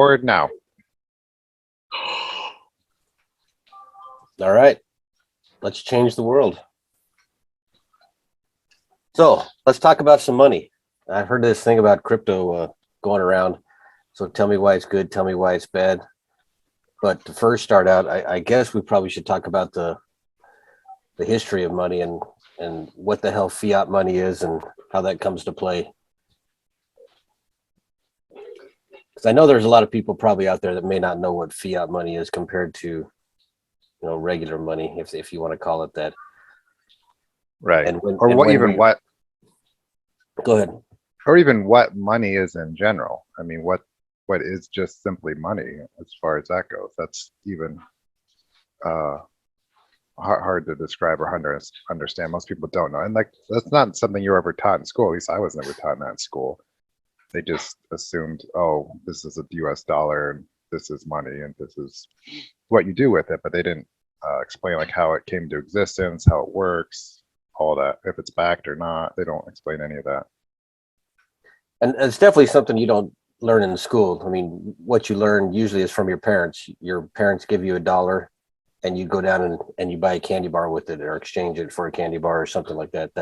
Record now. All right, let's change the world. So let's talk about some money. I've heard this thing about crypto going around. So tell me why it's good. Tell me why it's bad. But to first start out, I guess we probably should talk about the history of money and what the hell fiat money is and how that comes to play. Because I know there's a lot of people probably out there that may not know what fiat money is compared to, regular money, if you want to call it that. Right. And when, or and what when even we, what Go ahead. or even what money is in general. I mean, what is just simply money as far as that goes? That's even hard to describe or hard to understand. Most people don't know. And like, that's not something you were ever taught in school. At least I was never taught that in school. They just assumed, oh, this is a US dollar and this is money and this is what you do with it. But they didn't explain like how it came to existence, how it works, all that. If it's backed or not, they don't explain any of that. And it's definitely something you don't learn in school. I mean, what you learn usually is from your parents. Your parents give you $1 and you go down and you buy a candy bar with it or exchange it for a candy bar or something like that.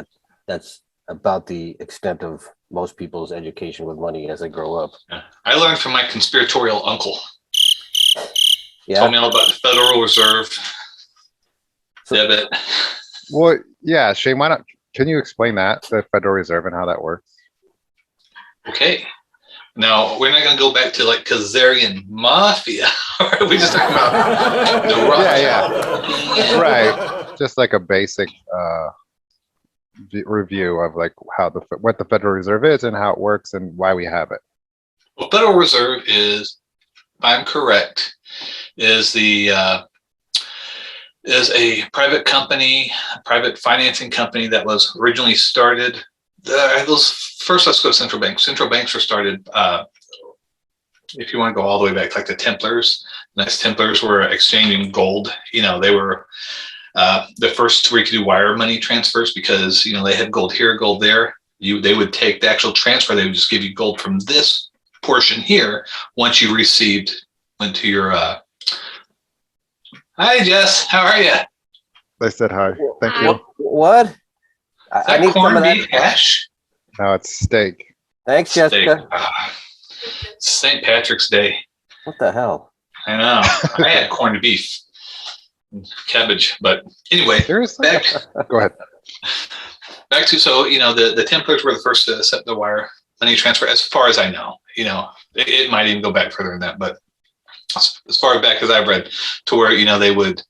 That's about the extent of most people's education with money as they grow up. Yeah. I learned from my conspiratorial uncle. Yeah. Told me all about the Federal Reserve, debit. Well, yeah, Shane, can you explain that, the Federal Reserve and how that works? Okay. Now, we're not going to go back to like Khazarian Mafia. We just talking about the Rothschild. Yeah. Right. Just like a basic review of like what the Federal Reserve is and how it works and why we have it. Well, Federal Reserve is, if I'm correct, is a private company, a private financing company that was originally started. First, let's go to central banks. Central banks were started, if you want to go all the way back, like the Templars. Nice Templars were exchanging gold. They were the first where you could do wire money transfers because, they had gold here, gold there. They would take the actual transfer. They would just give you gold from this portion here once you went to your, hi, Jess. How are you? They said hi. Thank you. What? I need some of that. Beef hash? No, it's steak. Thanks, Jessica. St. Patrick's Day. What the hell? I know. I had corned beef, cabbage, but anyway. Seriously? Go ahead. Back to the Templars were the first to set the wire money transfer, as far as I know. It might even go back further than that, but as far back as I've read, to where they would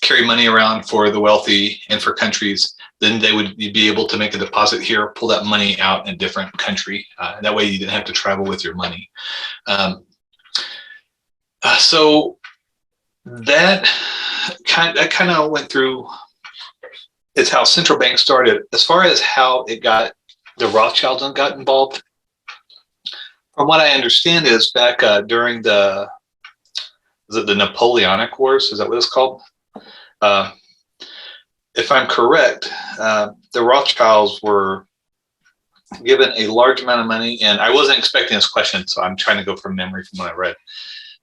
carry money around for the wealthy and for countries. Then they would be able to make a deposit here, pull that money out in a different country. That way you didn't have to travel with your money. So that kind of went through. It's how central banks started. As far as how the Rothschilds got involved, from what I understand is back during the Napoleonic Wars, is that what it's called? If I'm correct, the Rothschilds were given a large amount of money, and I wasn't expecting this question, so I'm trying to go from memory from what I read.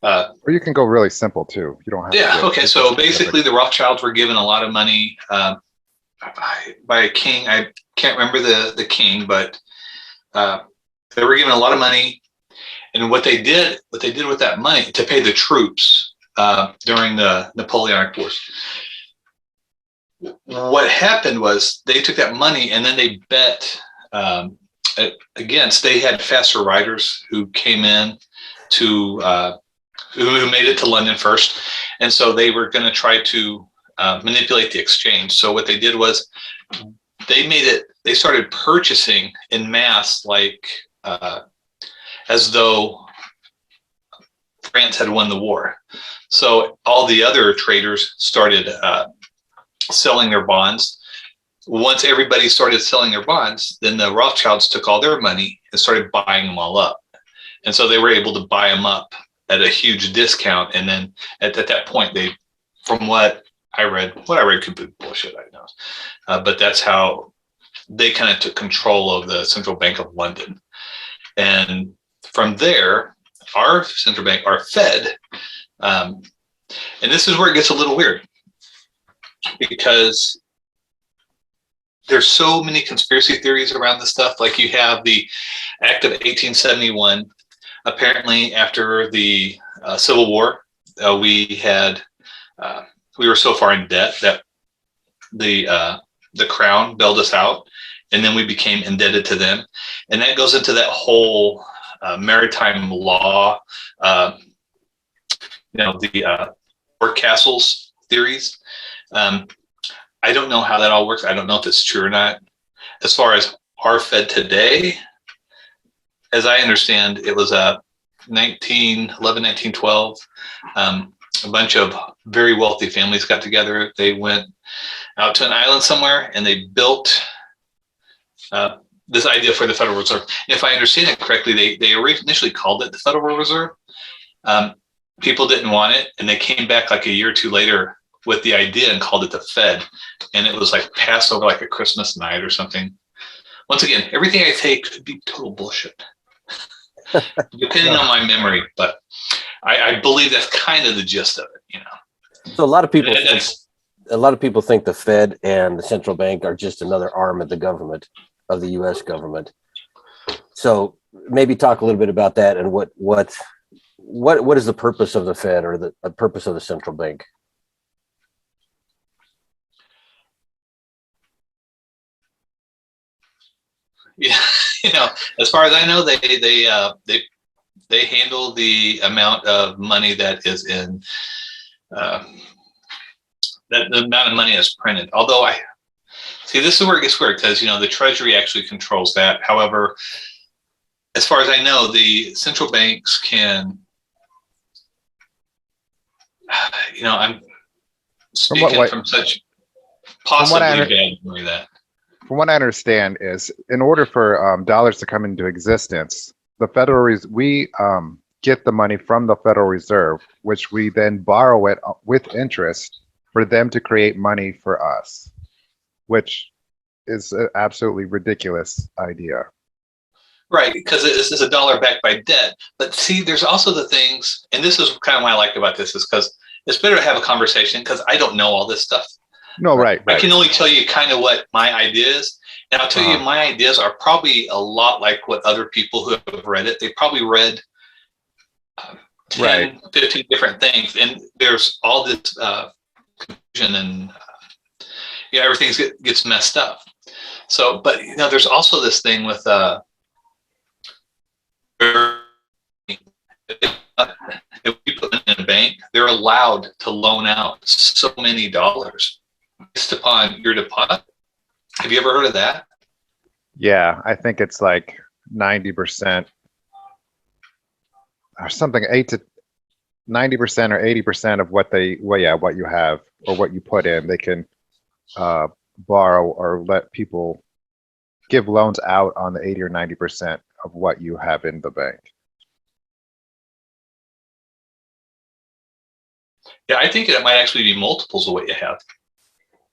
Or you can go really simple too. You don't have to. Yeah. Okay. So basically, the Rothschilds were given a lot of money by a king. I can't remember the king, but they were given a lot of money, and what they did with that money to pay the troops during the Napoleonic Wars. What happened was they took that money and then they bet against. They had faster riders who came in to who made it to London first, and so they were going to try to manipulate the exchange. So what they did was they started purchasing in mass, like as though France had won the war. So all the other traders started selling their bonds. Once everybody started selling their bonds, then the Rothschilds took all their money and started buying them all up. And so they were able to buy them up at a huge discount. And then at that point, from what I read could be bullshit, I know. But that's how they kind of took control of the Central Bank of London. And from there, our central bank, our Fed, and this is where it gets a little weird because there's so many conspiracy theories around this stuff. Like you have the Act of 1871. Apparently, after the Civil War, we were so far in debt that the crown bailed us out, and then we became indebted to them, and that goes into that whole maritime law, the port castles theories. I don't know how that all works. I don't know if it's true or not. As far as our Fed today, as I understand, it was 1911, 1912. A bunch of very wealthy families got together. They went out to an island somewhere and they built this idea for the Federal Reserve. If I understand it correctly, they initially called it the Federal Reserve. People didn't want it, and they came back like a year or two later with the idea and called it the Fed. And it was like passed over like a Christmas night or something. Once again, everything I say could be total bullshit, depending on my memory. But I believe that's kind of the gist of it, So a lot of people think the Fed and the central bank are just another arm of the government, of the U.S. government. So maybe talk a little bit about that and what is the purpose of the Fed or the purpose of the central bank? Yeah, as far as I know, they handle the amount of money that is in that the amount of money that's printed. Although I see this is where it gets weird because the Treasury actually controls that. However, as far as I know, the central banks can. I'm speaking from such possibly bad memory that. From what I understand is, in order for dollars to come into existence, we get the money from the Federal Reserve, which we then borrow it with interest for them to create money for us, which is an absolutely ridiculous idea. Right, because this is a dollar backed by debt. But see, there's also the things, and this is kind of what I like about this, is because it's better to have a conversation because I don't know all this stuff. No, right. I can only tell you kind of what my idea is. And I'll tell you, my ideas are probably a lot like what other people who have read it. They probably read 10, 15 different things. And there's all this confusion and everything gets messed up. So, but there's also this thing with if we put them in a bank, they're allowed to loan out so many dollars based upon your deposit. Have you ever heard of that? Yeah, I think it's like 90% or something, 90% or 80% of what you have or what you put in, they can borrow or let people give loans out on the 80 or 90% of what you have in the bank. Yeah, I think it might actually be multiples of what you have.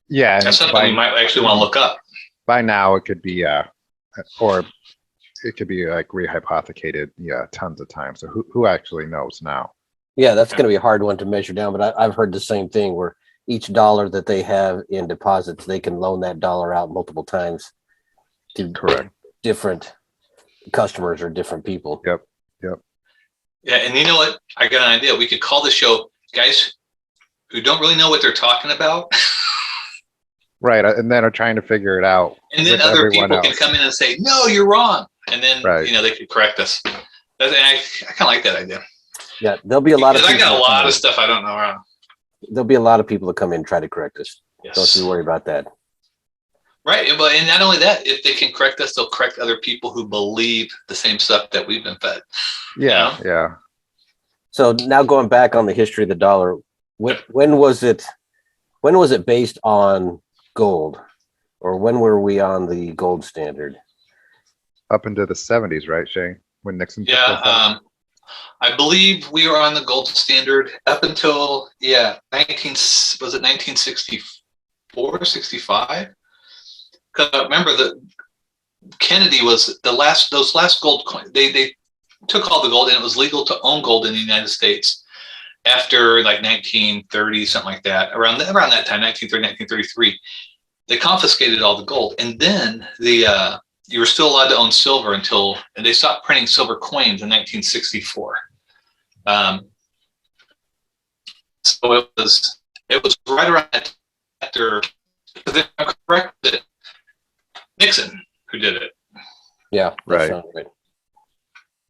Yeah, that's something we might actually want to look up. By now, it could be, or it could be like rehypothecated, tons of times. So who actually knows now? Yeah, that's going to be a hard one to measure down. But I've heard the same thing where each dollar that they have in deposits, they can loan that dollar out multiple times to different customers or different people. Yep. Yeah, and you know what? I got an idea. We could call the show guys who don't really know what they're talking about. Right, and then are trying to figure it out. And then other people can come in and say, "No, you're wrong," and then they could correct us. And I kind of like that idea. Yeah, there'll be a lot of. I got a lot of stuff I don't know around. There'll be a lot of people that come in and try to correct us. Yes. Don't you worry about that. Right, but and not only that, if they can correct us, they'll correct other people who believe the same stuff that we've been fed. Yeah, yeah. So now going back on the history of the dollar, when was it based on gold, or when were we on the gold standard? Up into the 70s, right, Shane? When Nixon took I believe we were on the gold standard up until 1964, 65? Because remember that Kennedy was those last gold coins. They took all the gold, and it was legal to own gold in the United States after like 1930, something like that. Around that time, 1930, 1933, they confiscated all the gold, and then you were still allowed to own silver and they stopped printing silver coins in 1964. So it was right around that after, if I'm correct, that Nixon who did it. Yeah, Right. sounds right.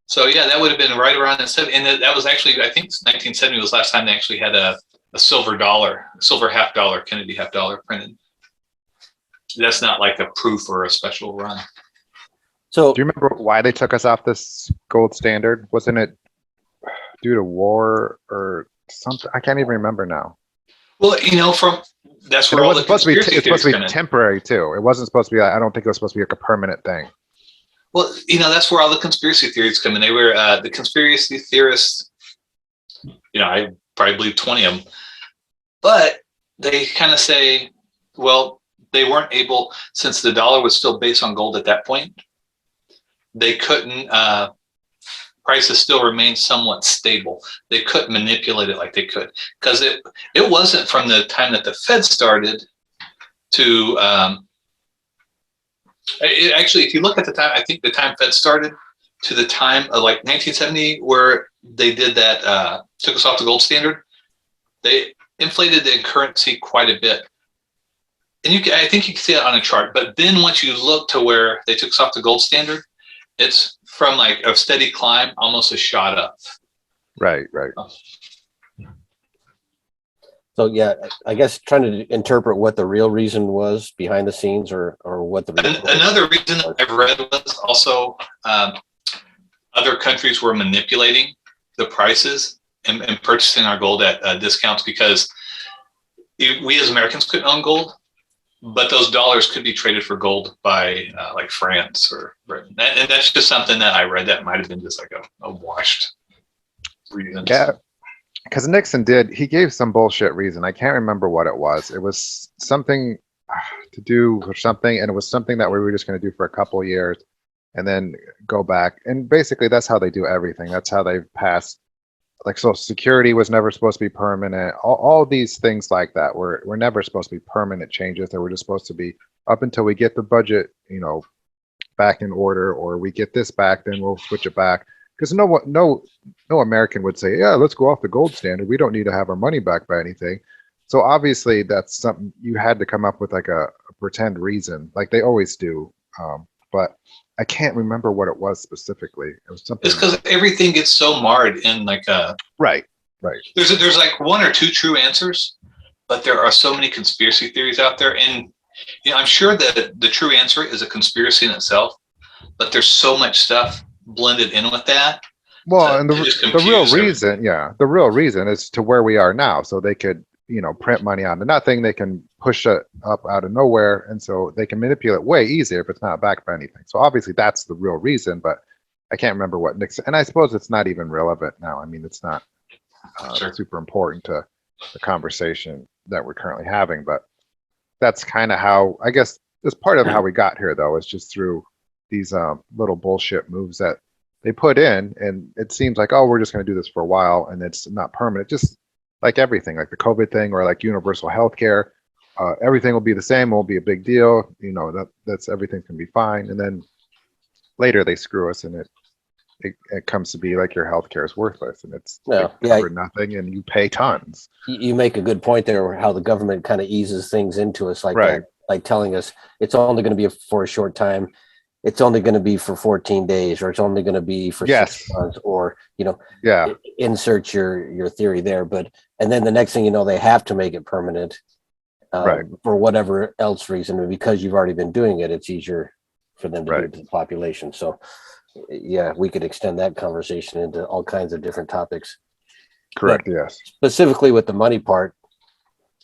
So yeah, that would have been right around that. And that was actually, I think 1970 was the last time they actually had a silver dollar, silver half dollar, Kennedy half dollar printed. That's not like a proof or a special run. So Do you remember why they took us off this gold standard? Wasn't it due to war or something? I can't even remember now. Well, that's And where it all the wasn't supposed to be. conspiracy It's supposed theories to come be in. temporary too. It wasn't supposed to be. I don't think it was supposed to be like a permanent thing. Well, that's where all the conspiracy theories come in. They were the conspiracy theorists. I probably believe 20 of them, but they kind of say, well, they weren't able, since the dollar was still based on gold at that point, they couldn't. Prices still remained somewhat stable. They couldn't manipulate it like they could, because it wasn't from the time that the Fed started to actually, if you look at the time, I think the time Fed started to the time of like 1970, where they did that, took us off the gold standard, they inflated the currency quite a bit. And I think you can see it on a chart. But then once you look to where they took us off the gold standard, it's from like a steady climb, almost a shot up. Right. So yeah, I guess trying to interpret what the real reason was behind the scenes, or what the real Another reason I've read was also other countries were manipulating the prices and purchasing our gold at discounts, because we as Americans couldn't own gold, but those dollars could be traded for gold by like France or Britain. And that's just something that I read that might have been just like a washed reason. Yeah. Because Nixon he gave some bullshit reason. I can't remember what it was. It was something to do with something, and it was something that we were just going to do for a couple of years and then go back. And basically, that's how they do everything. That's how they've passed. Like Social Security was never supposed to be permanent. All these things like that were never supposed to be permanent changes. They were just supposed to be up until we get the budget, back in order, or we get this back, then we'll switch it back. Because no American would say, yeah, let's go off the gold standard. We don't need to have our money back by anything. So obviously that's something you had to come up with, like a pretend reason, like they always do. But I can't remember what it was specifically. It was something. It's because everything gets so marred in like right. There's like one or two true answers, but there are so many conspiracy theories out there, and I'm sure that the true answer is a conspiracy in itself, but there's so much stuff blended in with that. Well, and the real reason is to where we are now. So they could, print money out of nothing. They can push it up out of nowhere. And so they can manipulate way easier if it's not backed by anything. So obviously that's the real reason, but I can't remember what Nixon, and I suppose it's not even relevant now. I mean, it's not super important to the conversation that we're currently having, but that's kind of how, I guess, it's part of how we got here, though, is just through these little bullshit moves that they put in. And it seems like, oh, we're just going to do this for a while, and it's not permanent. Just like everything, like the COVID thing, or like universal health care, everything will be the same, won't be a big deal. That's everything's going to be fine. And then later they screw us, and it comes to be like your healthcare is worthless, and it's for nothing, and you pay tons. You make a good point there, how the government kind of eases things into us like Right. that, like telling us it's only going to be for a short time, it's only going to be for 14 days, or it's only going to be for 6 months, or insert your theory there. And then the next thing you know, they have to make it permanent, Right. for whatever else reason, and because you've already been doing it, it's easier for them to do it to the population. So yeah, we could extend that conversation into all kinds of different topics. Correct. But yes. specifically with the money part,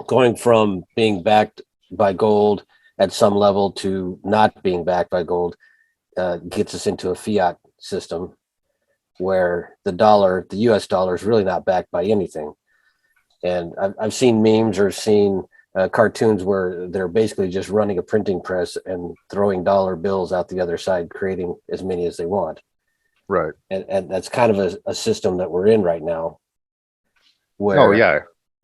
going from being backed by gold at some level to not being backed by gold, gets us into a fiat system where the US dollar is really not backed by anything. And I've seen memes or seen cartoons where they're basically just running a printing press and throwing dollar bills out the other side, creating as many as they want. Right. And that's kind of a system that we're in right now. Where, Oh yeah,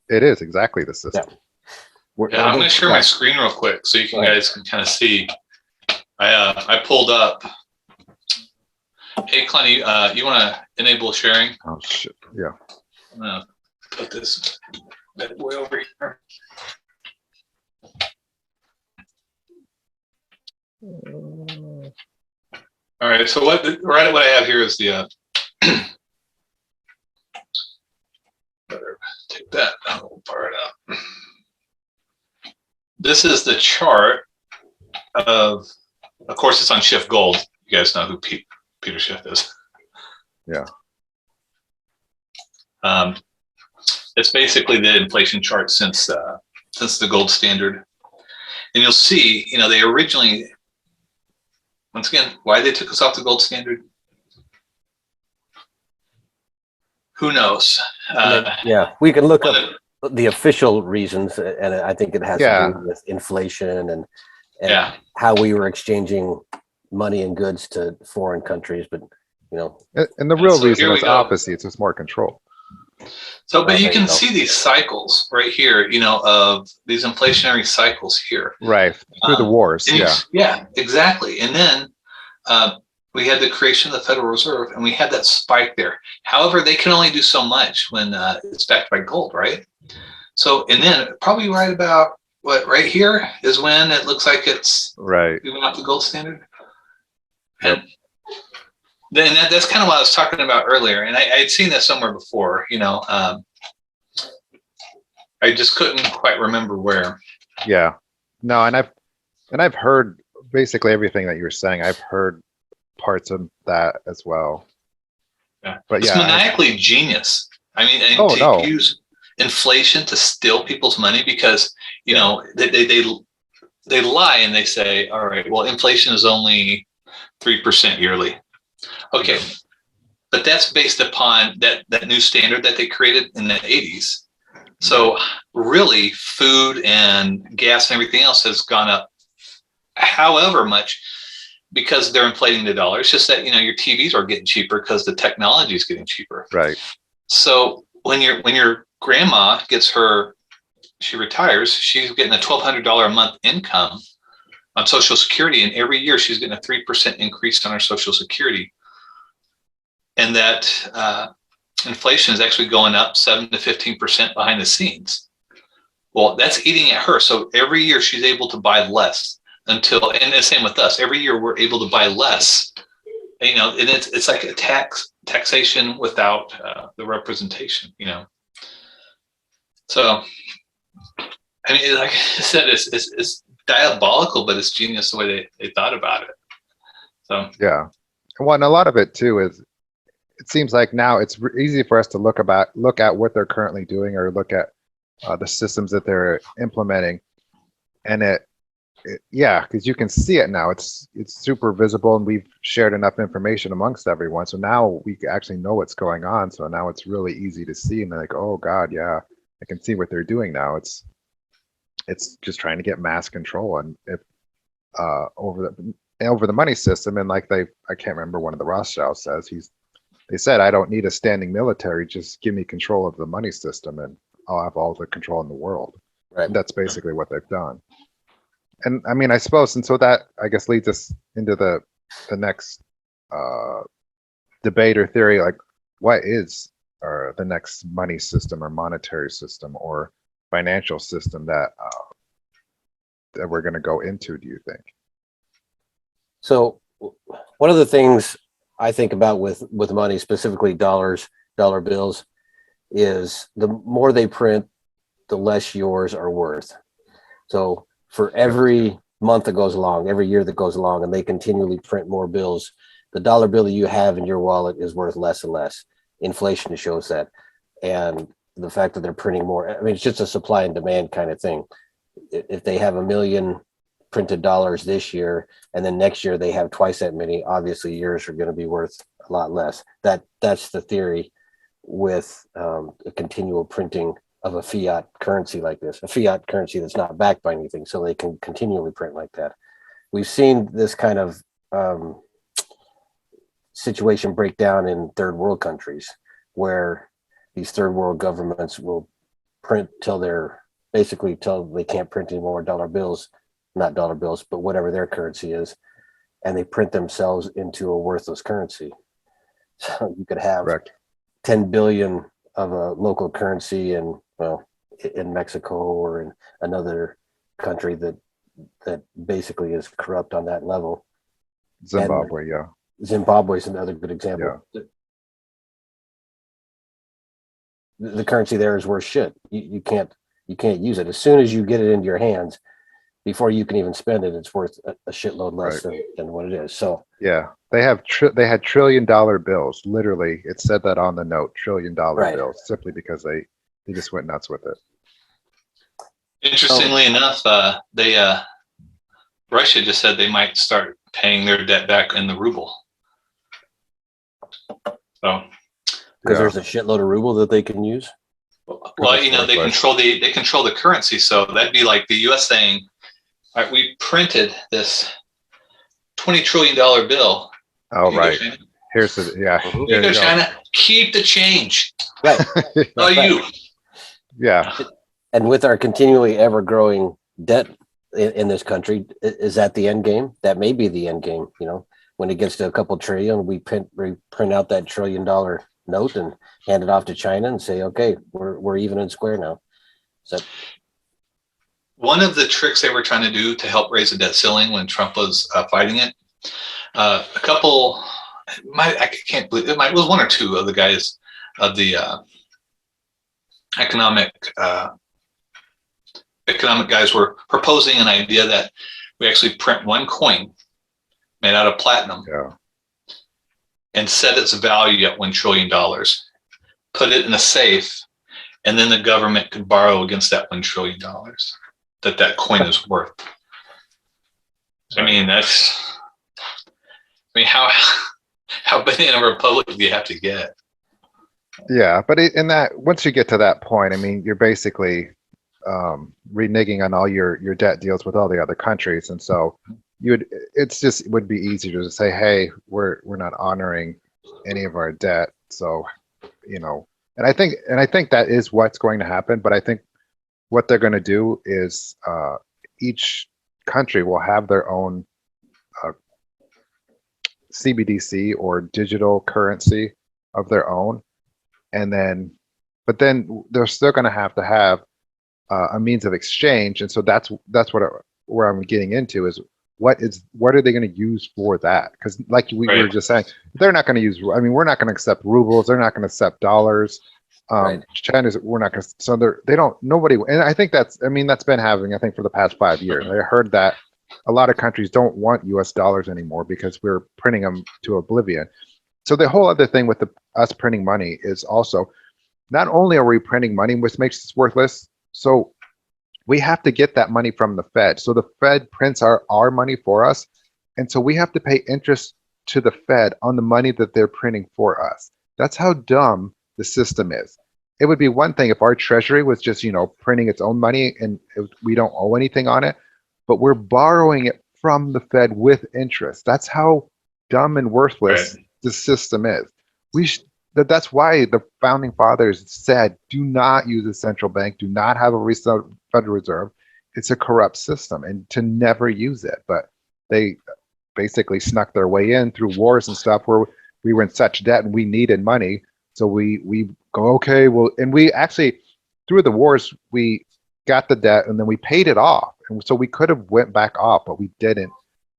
it is exactly the system. Yeah. Yeah, I'm going to share my screen real quick so you guys can kind of see. I pulled up. Hey, Clenny, you want to enable sharing? Oh shit. Yeah. I'm going to put this bad boy over here. All right. So what I have here is the. Better take that whole part out. This is the chart of course, it's on Schiff Gold. You guys know who Peter Schiff is. Yeah. It's basically the inflation chart since the gold standard. And you'll see, they originally, once again, why they took us off the gold standard, who knows? Yeah, we can look up the official reasons, and I think it has to do with inflation and how we were exchanging money and goods to foreign countries. But and the real reason is obviously it's just more control. So, but you can see these cycles right here, of these inflationary cycles here. Right. Through the wars. Yeah, exactly. And then we had the creation of the Federal Reserve, and we had that spike there. However, they can only do so much when it's backed by gold, right? So, and then probably right about right here is when it looks like it's moving off the gold standard. Yep. And then that's kind of what I was talking about earlier, and I had seen this somewhere before. I just couldn't quite remember where. Yeah, no, and I've heard basically everything that you were saying. I've heard parts of that as well. Yeah, but it's maniacally genius. I mean, and use inflation to steal people's money because they lie and they say, all right, well, inflation is only 3% yearly. Okay, but that's based upon that new standard that they created in the 80s. So really, food and gas and everything else has gone up however much because they're inflating the dollar. It's just that your TVs are getting cheaper because the technology is getting cheaper. Right. So when your grandma she retires, she's getting a $1,200 a month income on Social Security, and every year she's getting a 3% increase on her Social Security. And that inflation is actually going up 7 to 15% behind the scenes. Well, that's eating at her. So every year she's able to buy less and the same with us. Every year we're able to buy less. And, and it's like a taxation without the representation. So, I mean, like I said, it's diabolical, but it's genius the way they thought about it. So yeah, well, and a lot of it too is it seems like now it's easy for us to look at what they're currently doing or look at the systems that they're implementing, and because you can see it now. It's super visible, and we've shared enough information amongst everyone, so now we actually know what's going on. So now it's really easy to see, and they're like, oh God, yeah, I can see what they're doing now. It's just trying to get mass control and over the money system, and like I can't remember, one of the Rothschilds says they said, I don't need a standing military, just give me control of the money system and I'll have all the control in the world. Right. And that's basically what they've done. And I mean, I suppose, and so that I guess leads us into the next debate or theory, like what is the next money system or monetary system or financial system that we're going to go into, do you think? So one of the things I think about with money, specifically dollar bills, is the more they print, the less yours are worth. So for every month that goes along, every year that goes along, and they continually print more bills, the dollar bill that you have in your wallet is worth less and less. Inflation shows that. And the fact that they're printing more, I mean, it's just a supply and demand kind of thing. If they have 1 million printed dollars this year, and then next year they have twice that many, obviously yours are going to be worth a lot less. That's the theory with a continual printing of a fiat currency like this, a fiat currency that's not backed by anything, so they can continually print like that. We've seen this kind of situation break down in third world countries where these third world governments will print till they can't print any more dollar bills, not dollar bills, but whatever their currency is, and they print themselves into a worthless currency. So you could have Correct. 10 billion of a local currency in Mexico or in another country that basically is corrupt on that level. Zimbabwe, yeah. Zimbabwe is another good example. Yeah. The currency there is worth shit. You can't use it. As soon as you get it into your hands, before you can even spend it, it's worth a shitload less than what it is. So yeah, they had $1 trillion bills. Literally, it said that on the note, $1 trillion bills, simply because they just went nuts with it. Interestingly enough, Russia just said they might start paying their debt back in the ruble. So, because there's a shitload of ruble that they can use. Well, they control the currency, so that'd be like the U.S. saying, "All right, we printed this $20 trillion bill." Oh, right. Here's the Here you go, China. Keep the change. Right. You. Yeah. And with our continually ever growing debt in this country, is that the end game? That may be the end game. When it gets to a couple trillion, we print out that $1 trillion note and hand it off to China and say, okay, we're even and square now. So one of the tricks they were trying to do to help raise the debt ceiling when Trump was fighting it, I can't believe it was one or two of the guys of the economic guys were proposing an idea that we actually print one coin made out of platinum and set its value at $1 trillion, put it in a safe, and then the government could borrow against that $1 trillion that coin is worth. I mean, how big in a republic do you have to get? Yeah, but once you get to that point, I mean, you're basically reneging on all your debt deals with all the other countries, and so it would be easier to say, hey, we're not honoring any of our debt, so and I think that is what's going to happen. But I think what they're going to do is each country will have their own CBDC or digital currency of their own, but then they're still going to have a means of exchange, and so that's where I'm getting into is what are they going to use for that? Because like we were just saying, they're not going to use. I mean, we're not going to accept rubles. They're not going to we're not going to. So they don't. Nobody. And I think that's been happening. I think for the past 5 years, I heard that a lot of countries don't want U.S. dollars anymore because we're printing them to oblivion. So the whole other thing with us printing money is also not only are we printing money, which makes us worthless. So we have to get that money from the Fed. So the Fed prints our money for us. And so we have to pay interest to the Fed on the money that they're printing for us. That's how dumb the system is. It would be one thing if our treasury was just, printing its own money and we don't owe anything on it, but we're borrowing it from the Fed with interest. That's how dumb and worthless the system is. That's why the founding fathers said, do not use a central bank, do not have a Federal Reserve. It's a corrupt system, and to never use it. But they basically snuck their way in through wars and stuff where we were in such debt and we needed money. So we go, okay, well, and we actually, through the wars, we got the debt and then we paid it off. And so we could have went back off, but we didn't.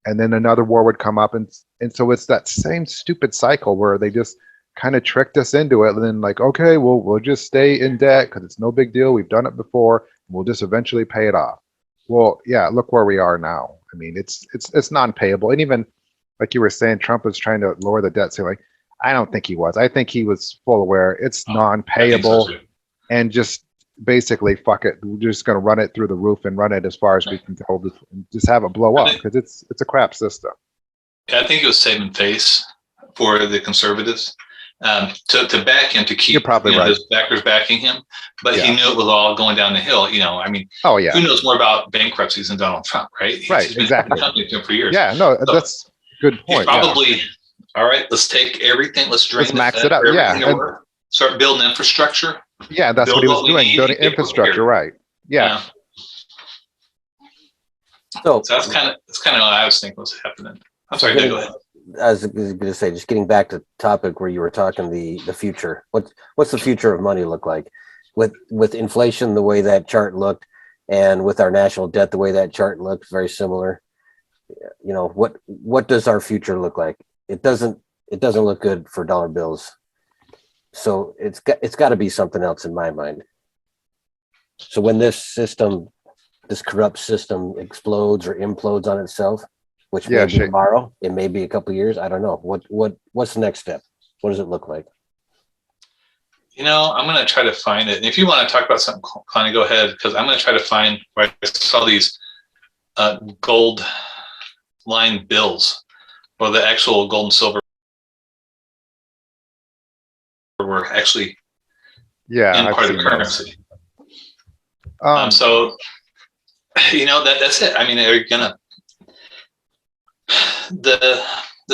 And then another war would come up. And so it's that same stupid cycle where they just kind of tricked us into it, and then like, okay, we'll just stay in debt because it's no big deal. We've done it before. We'll just eventually pay it off. Well, yeah, look where we are now. I mean, it's non-payable. And even like you were saying, Trump was trying to lower the debt ceiling. I don't think he was. I think he was full aware it's non-payable, and just basically fuck it. We're just going to run it through the roof and run it as far as we can hold it, and just have it blow up because it's a crap system. Yeah, I think it was saving face for the conservatives. To back him, to keep his backers backing him, but he knew it was all going down the hill. I mean, who knows more about bankruptcies than Donald Trump, right? Right, He's been exactly. company for years. Yeah, no, so that's a good point. He's probably all right, let's take everything, let's drain Let's the max Fed it out. for Yeah. everything that we're, start building infrastructure. Yeah, that's Build what he was what we doing, need building and get infrastructure, prepared. right? Yeah. So, So that's kind of what I was thinking was happening. I'm so sorry, getting, go ahead. I was going to say, just getting back to the topic where you were talking the future. What's the future of money look like with inflation the way that chart looked, and with our national debt the way that chart looks very similar? You know, what does our future look like? It doesn't look good for dollar bills. So it's got to be something else in my mind. So when this corrupt system explodes or implodes on itself, which may be tomorrow, it may be a couple of years, I don't know. What's the next step? What does it look like? You know, I'm going to try to find it. And if you want to talk about something, Connie, go ahead, because I'm going to try to find where I saw these gold line bills, or the actual gold and silver were actually in part of the currency. So, you know, that's it. I mean, they're gonna. The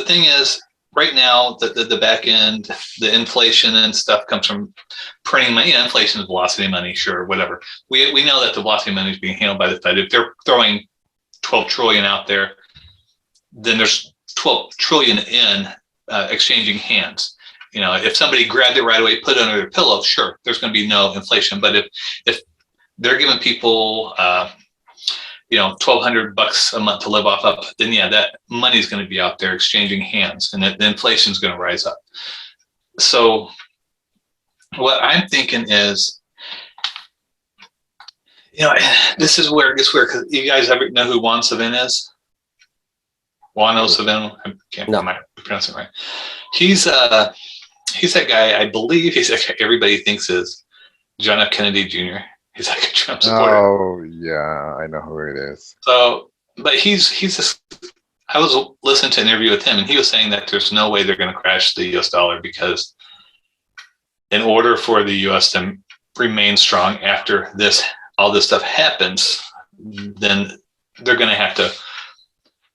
thing is, right now, the back end, the inflation and stuff comes from printing money. Yeah, inflation is velocity money, sure, whatever. We know that the velocity money is being handled by the Fed. If they're throwing 12 trillion out there, then there's 12 trillion in exchanging hands. You know, if somebody grabbed it right away, put it under their pillow, sure, there's going to be no inflation. But if they're giving people, you know, $1,200 a month to live off of, then yeah, that money is going to be out there exchanging hands, and the inflation is going to rise up. So what I'm thinking is, you know, this is where it gets weird, because you guys ever know who Juan Savin is? Juan Savin, I can't pronounce it right. He's that guy, I believe he's that guy everybody thinks is John F. Kennedy Jr. He's like a Trump supporter. Oh yeah, I know who it is. So, but he's just, I was listening to an interview with him, and he was saying that there's no way they're going to crash the US dollar, because in order for the US to remain strong after all this stuff happens, then they're going to have to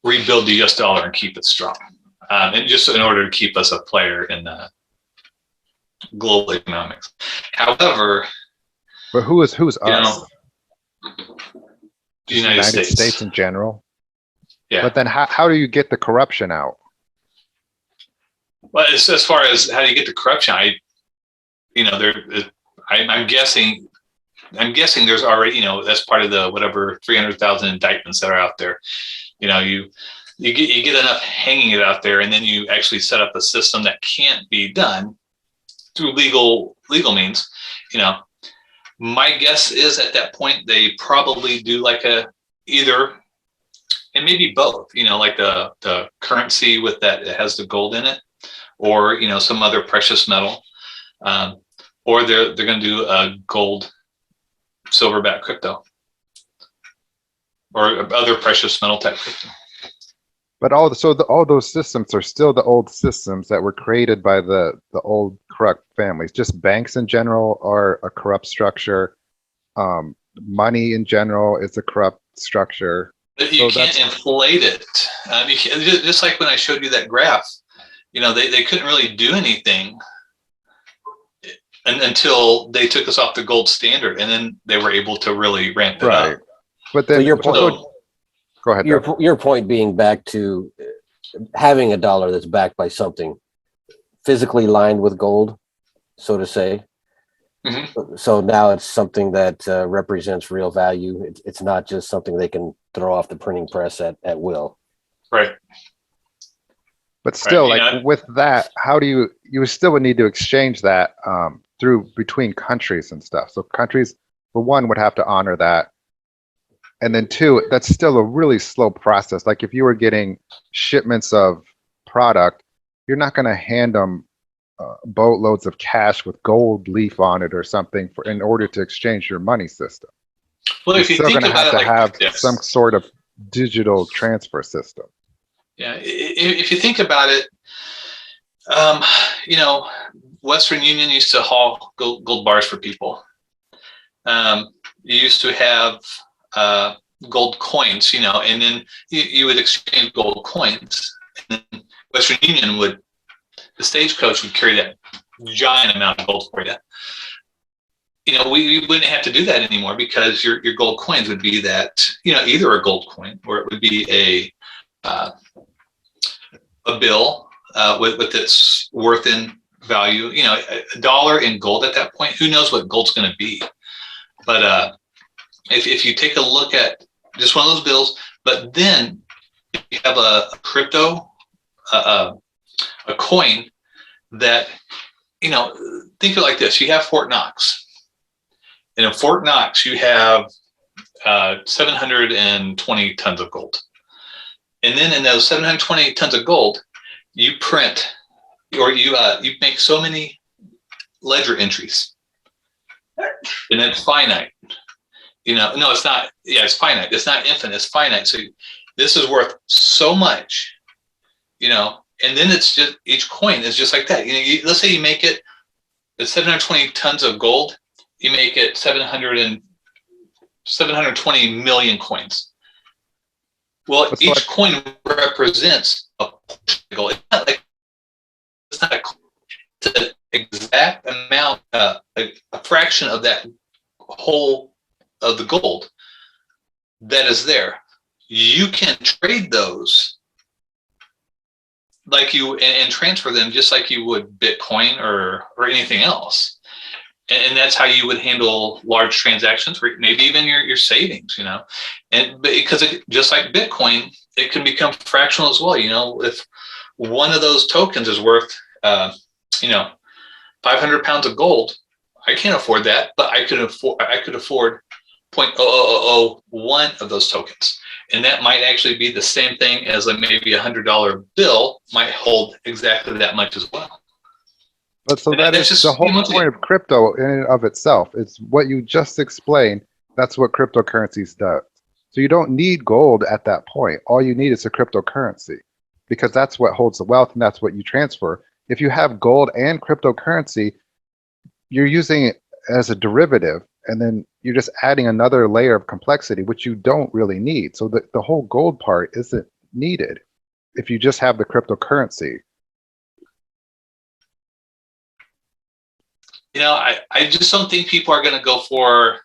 rebuild the US dollar and keep it strong. And just in order to keep us a player in global economics. However, but who's us? Know, the United States in general. Yeah. But then how do you get the corruption out? Well, as far as how do you get the corruption, I'm guessing there's already, you know, that's part of the whatever 300,000 indictments that are out there. You know, you get enough hanging it out there, and then you actually set up a system that can't be done through legal means. You know, my guess is at that point they probably do like either, and maybe both, you know, like the currency with that, it has the gold in it, or, you know, some other precious metal, or they're going to do a gold silverback crypto, or other precious metal type crypto. But all those systems are still the old systems that were created by the old corrupt families. Just banks in general are a corrupt structure. Money in general is a corrupt structure. But you can't inflate it. Just like when I showed you that graph, you know, they couldn't really do anything until they took us off the gold standard, and then they were able to really ramp it up. But then go ahead. Your point being back to having a dollar that's backed by something physically lined with gold, so to say. Mm-hmm. So now it's something that represents real value. It's not just something they can throw off the printing press at will. Right. But still, with that, how do you still would need to exchange that between countries and stuff. So countries, for one, would have to honor that. And then two, that's still a really slow process. Like if you were getting shipments of product, you're not going to hand them boatloads of cash with gold leaf on it or something in order to exchange your money system. Well, if you're still going to have some sort of digital transfer system. Yeah, if you think about it, you know, Western Union used to haul gold bars for people. You used to have gold coins, you know, and then you would exchange gold coins. And then Western Union would the stagecoach would carry that giant amount of gold for you. You know, we wouldn't have to do that anymore because your gold coins would be that, you know, either a gold coin or it would be a bill with its worth in value. You know, $1 in gold at that point, who knows what gold's going to be. But if you take a look at just one of those bills, but then you have a crypto, a coin that, you know, think of it like this. You have Fort Knox. And in Fort Knox, you have 720 tons of gold. And then in those 720 tons of gold, you print or you make so many ledger entries. And it's finite. You know, no, it's not. Yeah, it's finite. It's not infinite. It's finite. So this is worth so much, you know, and then it's just each coin is just like that. You know, let's say you make it's 720 tons of gold. You make it 720 million coins. Well, each coin represents a portion of gold. It's not it's an exact amount, a fraction of that whole of the gold that is there. You can trade those like you and transfer them just like you would Bitcoin or anything else. And that's how you would handle large transactions, or maybe even your savings, you know. And because just like Bitcoin, it can become fractional as well. You know, if one of those tokens is worth, you know, 500 pounds of gold, I can't afford that, but I could afford 0.0001 of those tokens, and that might actually be the same thing as maybe $100 bill might hold exactly that much as well. But so that is the whole point of crypto in and of itself. It's what you just explained. That's what cryptocurrencies do. So you don't need gold at that point. All you need is a cryptocurrency, because that's what holds the wealth and that's what you transfer. If you have gold and cryptocurrency, you're using it as a derivative, and then you're just adding another layer of complexity, which you don't really need. So the whole gold part isn't needed if you just have the cryptocurrency. You know, I just don't think people are going to go for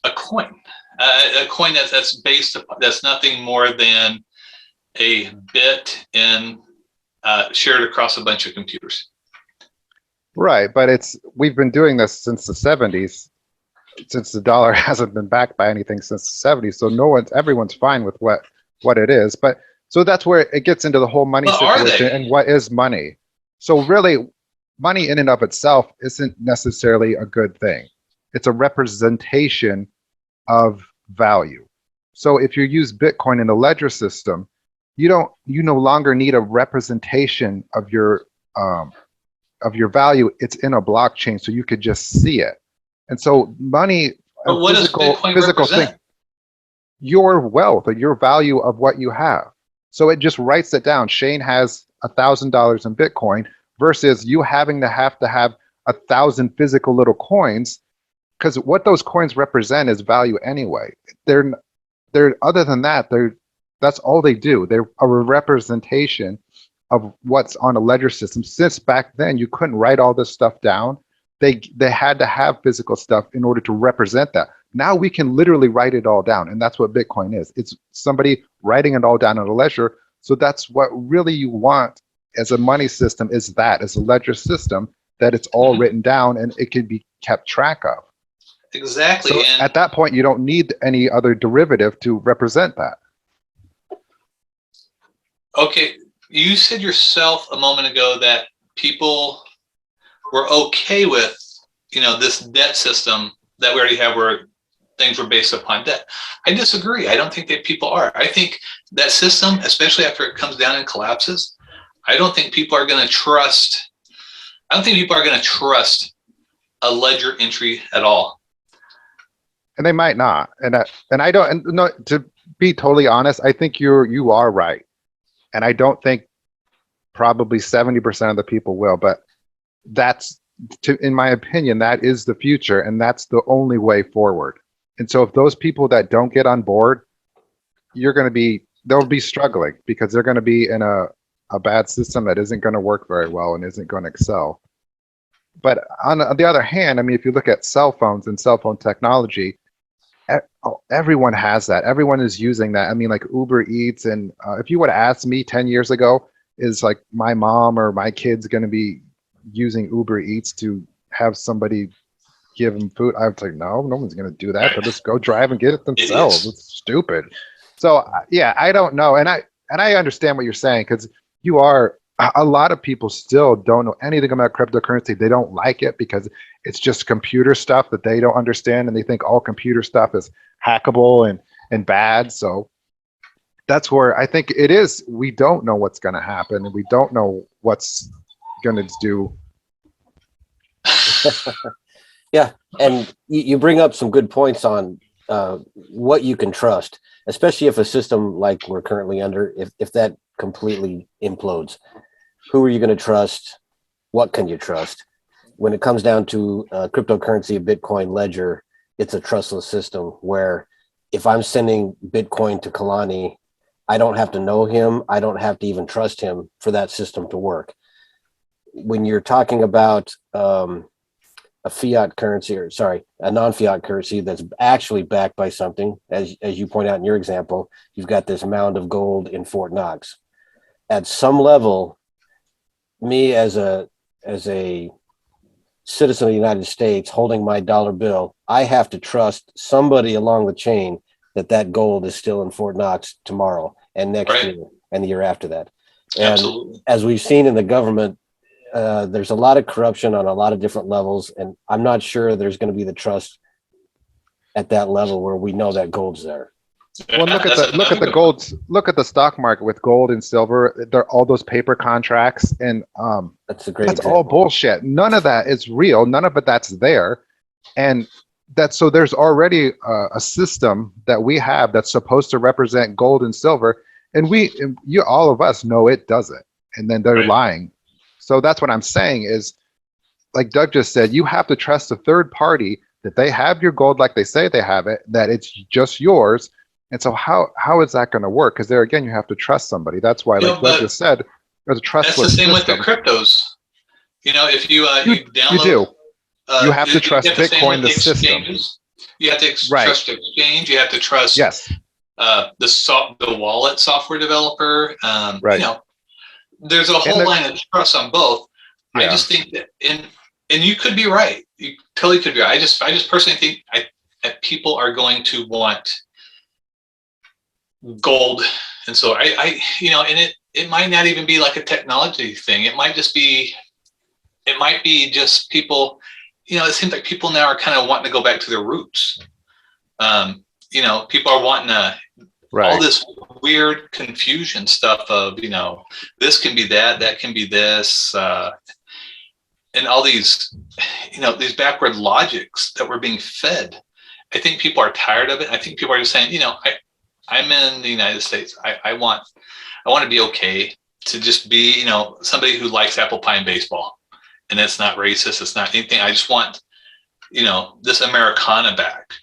a coin that's based upon, that's nothing more than a bit in shared across a bunch of computers. Right, but we've been doing this since the 70s, since the dollar hasn't been backed by anything since the 70s. So everyone's fine with what it is. But so that's where it gets into the whole money situation and what is money. So really, money in and of itself isn't necessarily a good thing. It's a representation of value. So if you use Bitcoin in the ledger system, you no longer need a representation of your value. It's in a blockchain, so you could just see it. And so money, but what does Bitcoin physical represent? thing, your wealth or your value of what you have. So it just writes it down. Shane has $1,000 in Bitcoin versus you having to have 1,000 physical little coins, because what those coins represent is value anyway. They're other than that, that's all they do. They're a representation of what's on a ledger system. Since back then you couldn't write all this stuff down, they had to have physical stuff in order to represent that. Now we can literally write it all down, and that's what Bitcoin is. It's somebody writing it all down on a ledger. So that's what really you want as a money system, is that as a ledger system, that it's all written down and it can be kept track of. Exactly. So at that point, you don't need any other derivative to represent that. Okay, you said yourself a moment ago that people were okay with, you know, this debt system that we already have, where things were based upon debt. I disagree. I don't think that people are. I think that system, especially after it comes down and collapses, I don't think people are going to trust. I don't think people are going to trust a ledger entry at all. And they might not. And I don't. And no, to be totally honest, I think you are right. And I don't think probably 70% of the people will. But in my opinion, that is the future, and that's the only way forward. And so if those people that don't get on board, they'll be struggling, because they're going to be in a a bad system that isn't going to work very well and isn't going to excel. But on the other hand, I mean, if you look at cell phones and cell phone technology, everyone has that. Everyone is using that. I mean, like Uber Eats, and if you would have asked me 10 years ago, is like my mom or my kids going to be using Uber Eats to have somebody give them food? I was like, no, no one's going to do that. They'll just go drive and get it themselves. It's stupid. So yeah, I don't know, and I understand what you're saying, because you are. A lot of people still don't know anything about cryptocurrency. They don't like it because it's just computer stuff that they don't understand, and they think all computer stuff is hackable and bad. So that's where I think it is. We don't know what's going to happen, and we don't know what's going to do. Yeah, and you bring up some good points on what you can trust, especially if a system like we're currently under, if that completely implodes. Who are you going to trust? What can you trust? When it comes down to cryptocurrency, a Bitcoin ledger, it's a trustless system where if I'm sending Bitcoin to Kalani, I don't have to know him. I don't have to even trust him for that system to work. When you're talking about a fiat currency, or sorry, a non-fiat currency that's actually backed by something, as you point out in your example, you've got this mound of gold in Fort Knox. At some level, me as a citizen of the United States holding my dollar bill, I have to trust somebody along the chain that gold is still in Fort Knox tomorrow and next year and the year after that. And Absolutely. as we've seen in the government, there's a lot of corruption on a lot of different levels, and I'm not sure there's going to be the trust at that level where we know that gold's there. Well, look at the gold. Look at the stock market with gold and silver. They're all those paper contracts, and that's a great that's example. all bullshit. None of that is real. None of it that's there, and so there's already a system that we have that's supposed to represent gold and silver, and all of us know it doesn't, and then they're lying. So that's what I'm saying is, like Doug just said, you have to trust a third party that they have your gold like they say they have it, that it's just yours. And so how is that going to work? Because there again, you have to trust somebody. That's why, like Doug just said, there's a trustless system. That's the same with the cryptos. You know, if you download, you do. You have to trust Bitcoin, the system. You have to trust the exchange. You have to trust the wallet software developer. You know, there's a whole line of trust on both. I just think that, and you could be right. You totally could be right. I just personally think that people are going to want gold, and so I you know, and it might not even be like a technology thing. It might be just people. You know, it seems like people now are kind of wanting to go back to their roots. You know, people are wanting all this weird confusion stuff of, you know, this can be that can be this, and all these, you know, these backward logics that we're being fed. I think people are tired of it. I think people are just saying, you know, I'm in the United States. I want to be okay to just be, you know, somebody who likes apple pie and baseball, and it's not racist. It's not anything. I just want, you know, this Americana back,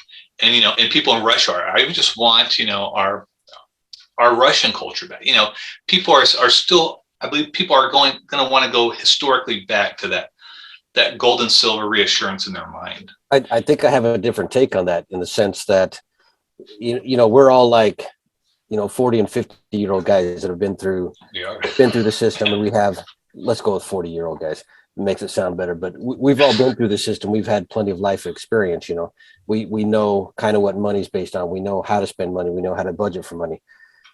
and you know, and people in Russia I just want, you know, our Russian culture back. You know, people are still. I believe people are going to want to go historically back to that gold and silver reassurance in their mind. I think I have a different take on that, in the sense that, you know, we're all like, you know, 40 and 50-year-old guys that have been through the system, and we have, let's go with 40-year-old guys. It makes it sound better, but we've all been through the system. We've had plenty of life experience. You know, we know kind of what money's based on. We know how to spend money. We know how to budget for money.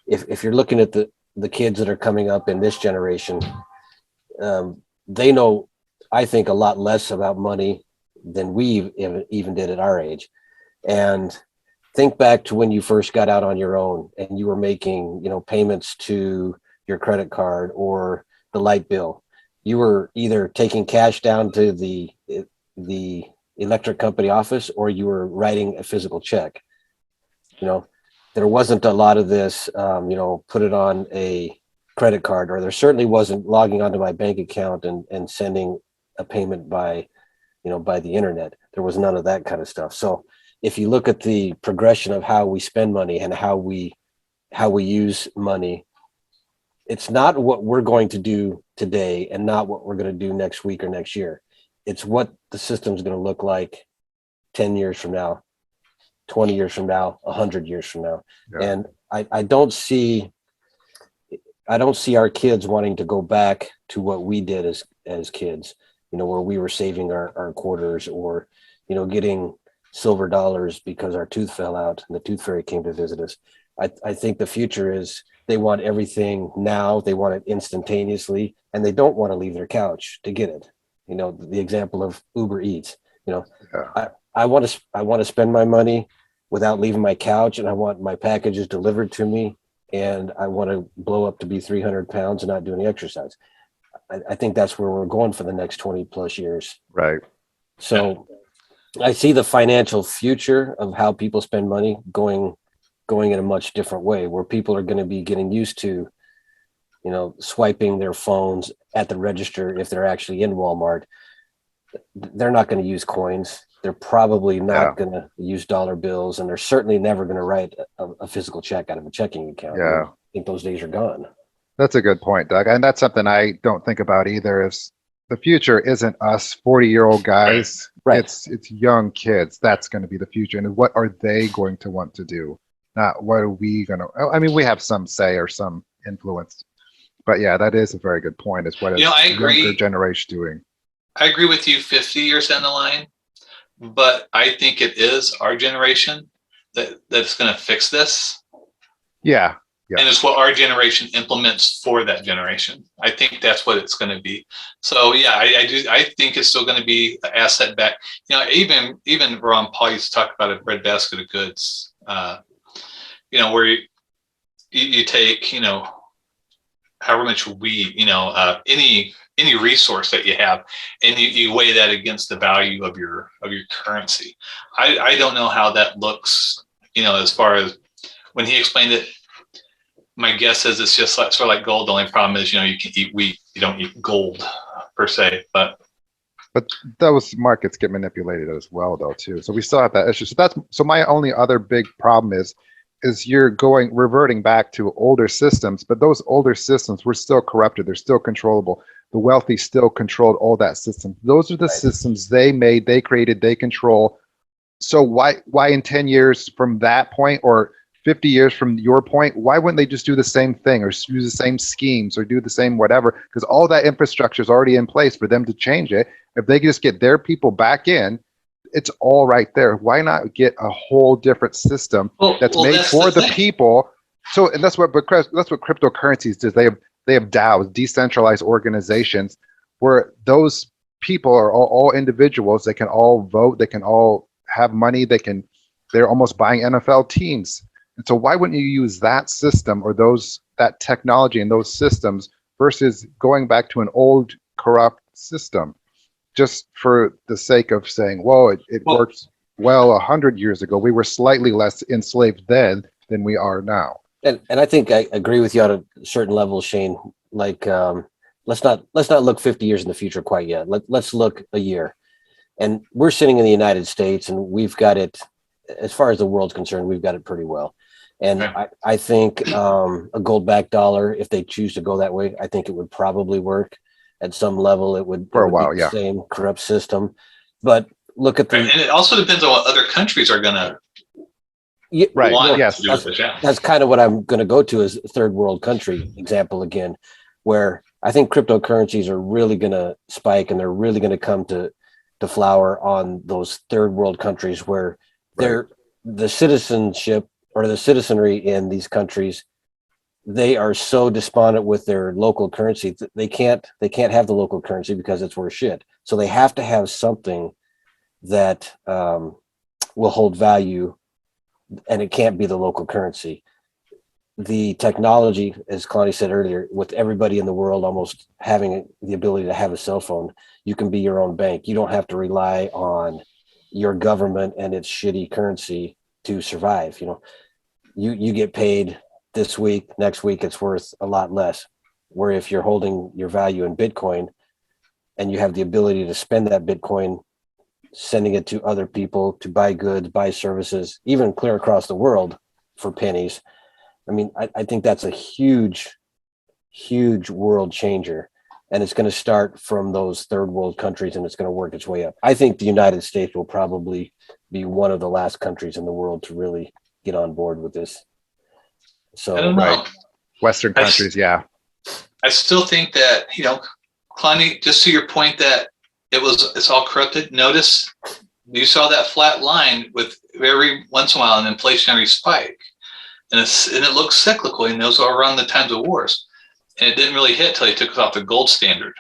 If you're looking at the kids that are coming up in this generation, they know, I think, a lot less about money than we even did at our age. And think back to when you first got out on your own and you were making, you know, payments to your credit card or the light bill. You were either taking cash down to the electric company office, or you were writing a physical check. You know, there wasn't a lot of this, you know, put it on a credit card, or there certainly wasn't logging onto my bank account and sending a payment by the internet. There was none of that kind of stuff. So if you look at the progression of how we spend money and how we use money, it's not what we're going to do today and not what we're going to do next week or next year. It's what the system's going to look like 10 years from now, 20 years from now, 100 years from now. Yeah. And I don't see our kids wanting to go back to what we did as kids, where we were saving our quarters, or, getting silver dollars because our tooth fell out and the tooth fairy came to visit us. I think the future is they want everything now. They want it instantaneously, and they don't want to leave their couch to get it. The example of Uber Eats, Yeah. I want to spend my money without leaving my couch, and I want my packages delivered to me, and I want to blow up to be 300 pounds and not do any exercise. I think that's where we're going for the next 20 plus years. Right. So I see the financial future of how people spend money going in a much different way, where people are going to be getting used to, swiping their phones at the register. If they're actually in Walmart, they're not going to use coins. They're probably not going to use dollar bills, and they're certainly never going to write a physical check out of a checking account. Yeah. I think those days are gone. That's a good point, Doug. And that's something I don't think about either, is the future isn't us 40-year-old guys. Right. It's young kids. That's going to be the future. And what are they going to want to do? Not what are we going to, I mean, we have some say or some influence, but yeah, that is a very good point. Is what is I the agree. younger generation doing? I agree with you 50 years down the line, but I think it is our generation that's going to fix this. Yeah. Yeah. And it's what our generation implements for that generation. I think that's what it's going to be. So yeah, I think it's still going to be an asset back. Even Ron Paul used to talk about a breadbasket of goods. Where you take, however much weed, any resource that you have, and you weigh that against the value of your currency. I don't know how that looks, as far as when he explained it. My guess is it's just sort of like gold. The only problem is, you can eat wheat, you don't eat gold per se, but those markets get manipulated as well, though, too. So we still have that issue. So my only other big problem is you're reverting back to older systems, but those older systems were still corrupted. They're still controllable. The wealthy still controlled all that system. Those are the systems they made, they created, they control. So why in 10 years from that point, or 50 years from your point, why wouldn't they just do the same thing, or use the same schemes, or do the same whatever? Because all that infrastructure is already in place for them to change it. If they just get their people back in, it's all right there. Why not get a whole different system that's made for the people? So, and that's what cryptocurrencies do. They have DAOs, decentralized organizations, where those people are all individuals. They can all vote. They can all have money. They're almost buying NFL teams. And so why wouldn't you use that system, or that technology and those systems, versus going back to an old corrupt system, just for the sake of saying, well, it worked well 100 years ago. We were slightly less enslaved then than we are now. And I think I agree with you on a certain level, Shane. Like, let's not look 50 years in the future quite yet. Let's look a year. And we're sitting in the United States, and we've got it, as far as the world's concerned, we've got it pretty well. And I think a gold-backed dollar, if they choose to go that way, I think it would probably work at some level. It would, for a while, be the same corrupt system. But look at and it also depends on what other countries are going to want yes, to do with it. That's kind of what I'm going to go to, as a third world country example again, where I think cryptocurrencies are really going to spike, and they're really going to come to flower on those third world countries where the citizenship or the citizenry in these countries, they are so despondent with their local currency that they can't have the local currency because it's worth shit. So they have to have something that will hold value, and it can't be the local currency. The technology, as Connie said earlier, with everybody in the world almost having the ability to have a cell phone, you can be your own bank. You don't have to rely on your government and its shitty currency to survive. You get paid this week, next week it's worth a lot less. Where if you're holding your value in Bitcoin, and you have the ability to spend that Bitcoin, sending it to other people to buy goods, buy services, even clear across the world for pennies. I mean, I think that's a huge huge world changer. And it's going to start from those third world countries and it's going to work its way up. I think the United States will probably be one of the last countries in the world to really get on board with this. So I don't know. Right. Western countries, yeah. I still think that, Connie, just to your point that it's all corrupted. Notice you saw that flat line with every once in a while an inflationary spike, and it looks cyclical, and those are around the times of wars, and it didn't really hit till they took us off the gold standard.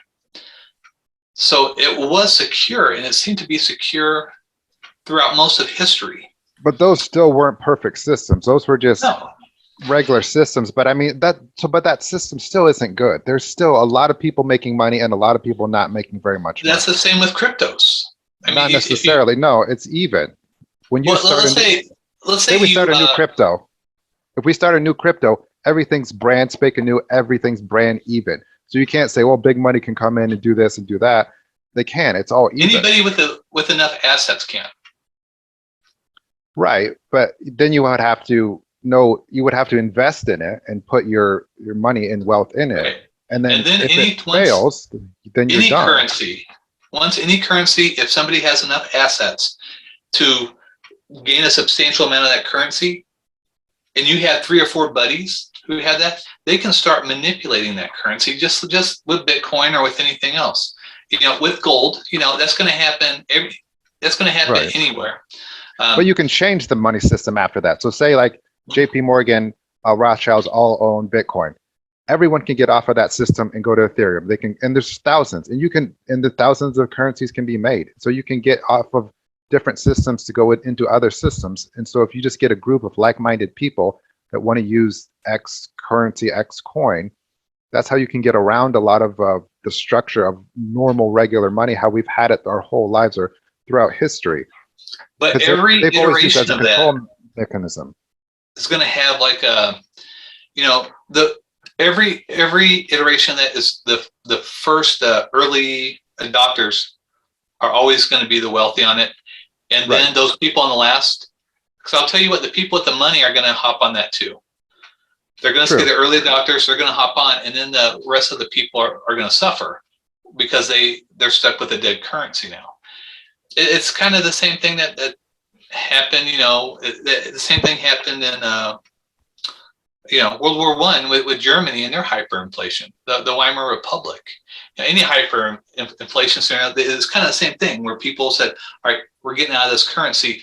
So it was secure, and it seemed to be secure throughout most of history. But those still weren't perfect systems. Those were just No, regular systems. But I mean but that system still isn't good. There's still a lot of people making money and a lot of people not making very much money. that's the same with cryptos. Not necessarily. No, it's even. When you let's say we start a new crypto. If we start a new crypto, everything's brand spanking new, everything's brand even. So you can't say, well, big money can come in and do this and do that. They can. It's all even. Anybody with enough assets can. Right. But then you would have to invest in it and put your money and wealth in it. Right. And then if it once fails, then you're any done. currency, if somebody has enough assets to gain a substantial amount of that currency, and you have 3 or 4 buddies who have that, they can start manipulating that currency just with Bitcoin or with anything else. With gold, that's going to happen. That's going to happen Right. anywhere. But you can change the money system after that. So say like JP Morgan, Rothschilds all own Bitcoin. Everyone can get off of that system and go to Ethereum. They can, and there's thousands, and the thousands of currencies can be made. So you can get off of different systems to go into other systems. And so if you just get a group of like-minded people that want to use X currency, X coin, that's how you can get around a lot of the structure of normal, regular money, how we've had it our whole lives or throughout history. But every they've always used it as iteration a of that control mechanism. is going to have like every iteration that is the first early adopters are always going to be the wealthy on it, and then Right. those people on the last. Because I'll tell you what, the people with the money are going to hop on that too. They're going to True. see the early adopters. They're going to hop on, and then the rest of the people are going to suffer because they're stuck with a dead currency now. It's kind of the same thing that happened. The same thing happened in World War I with Germany and their hyperinflation, the Weimar Republic. Any hyperinflation scenario is kind of the same thing where people said, all right, we're getting out of this currency.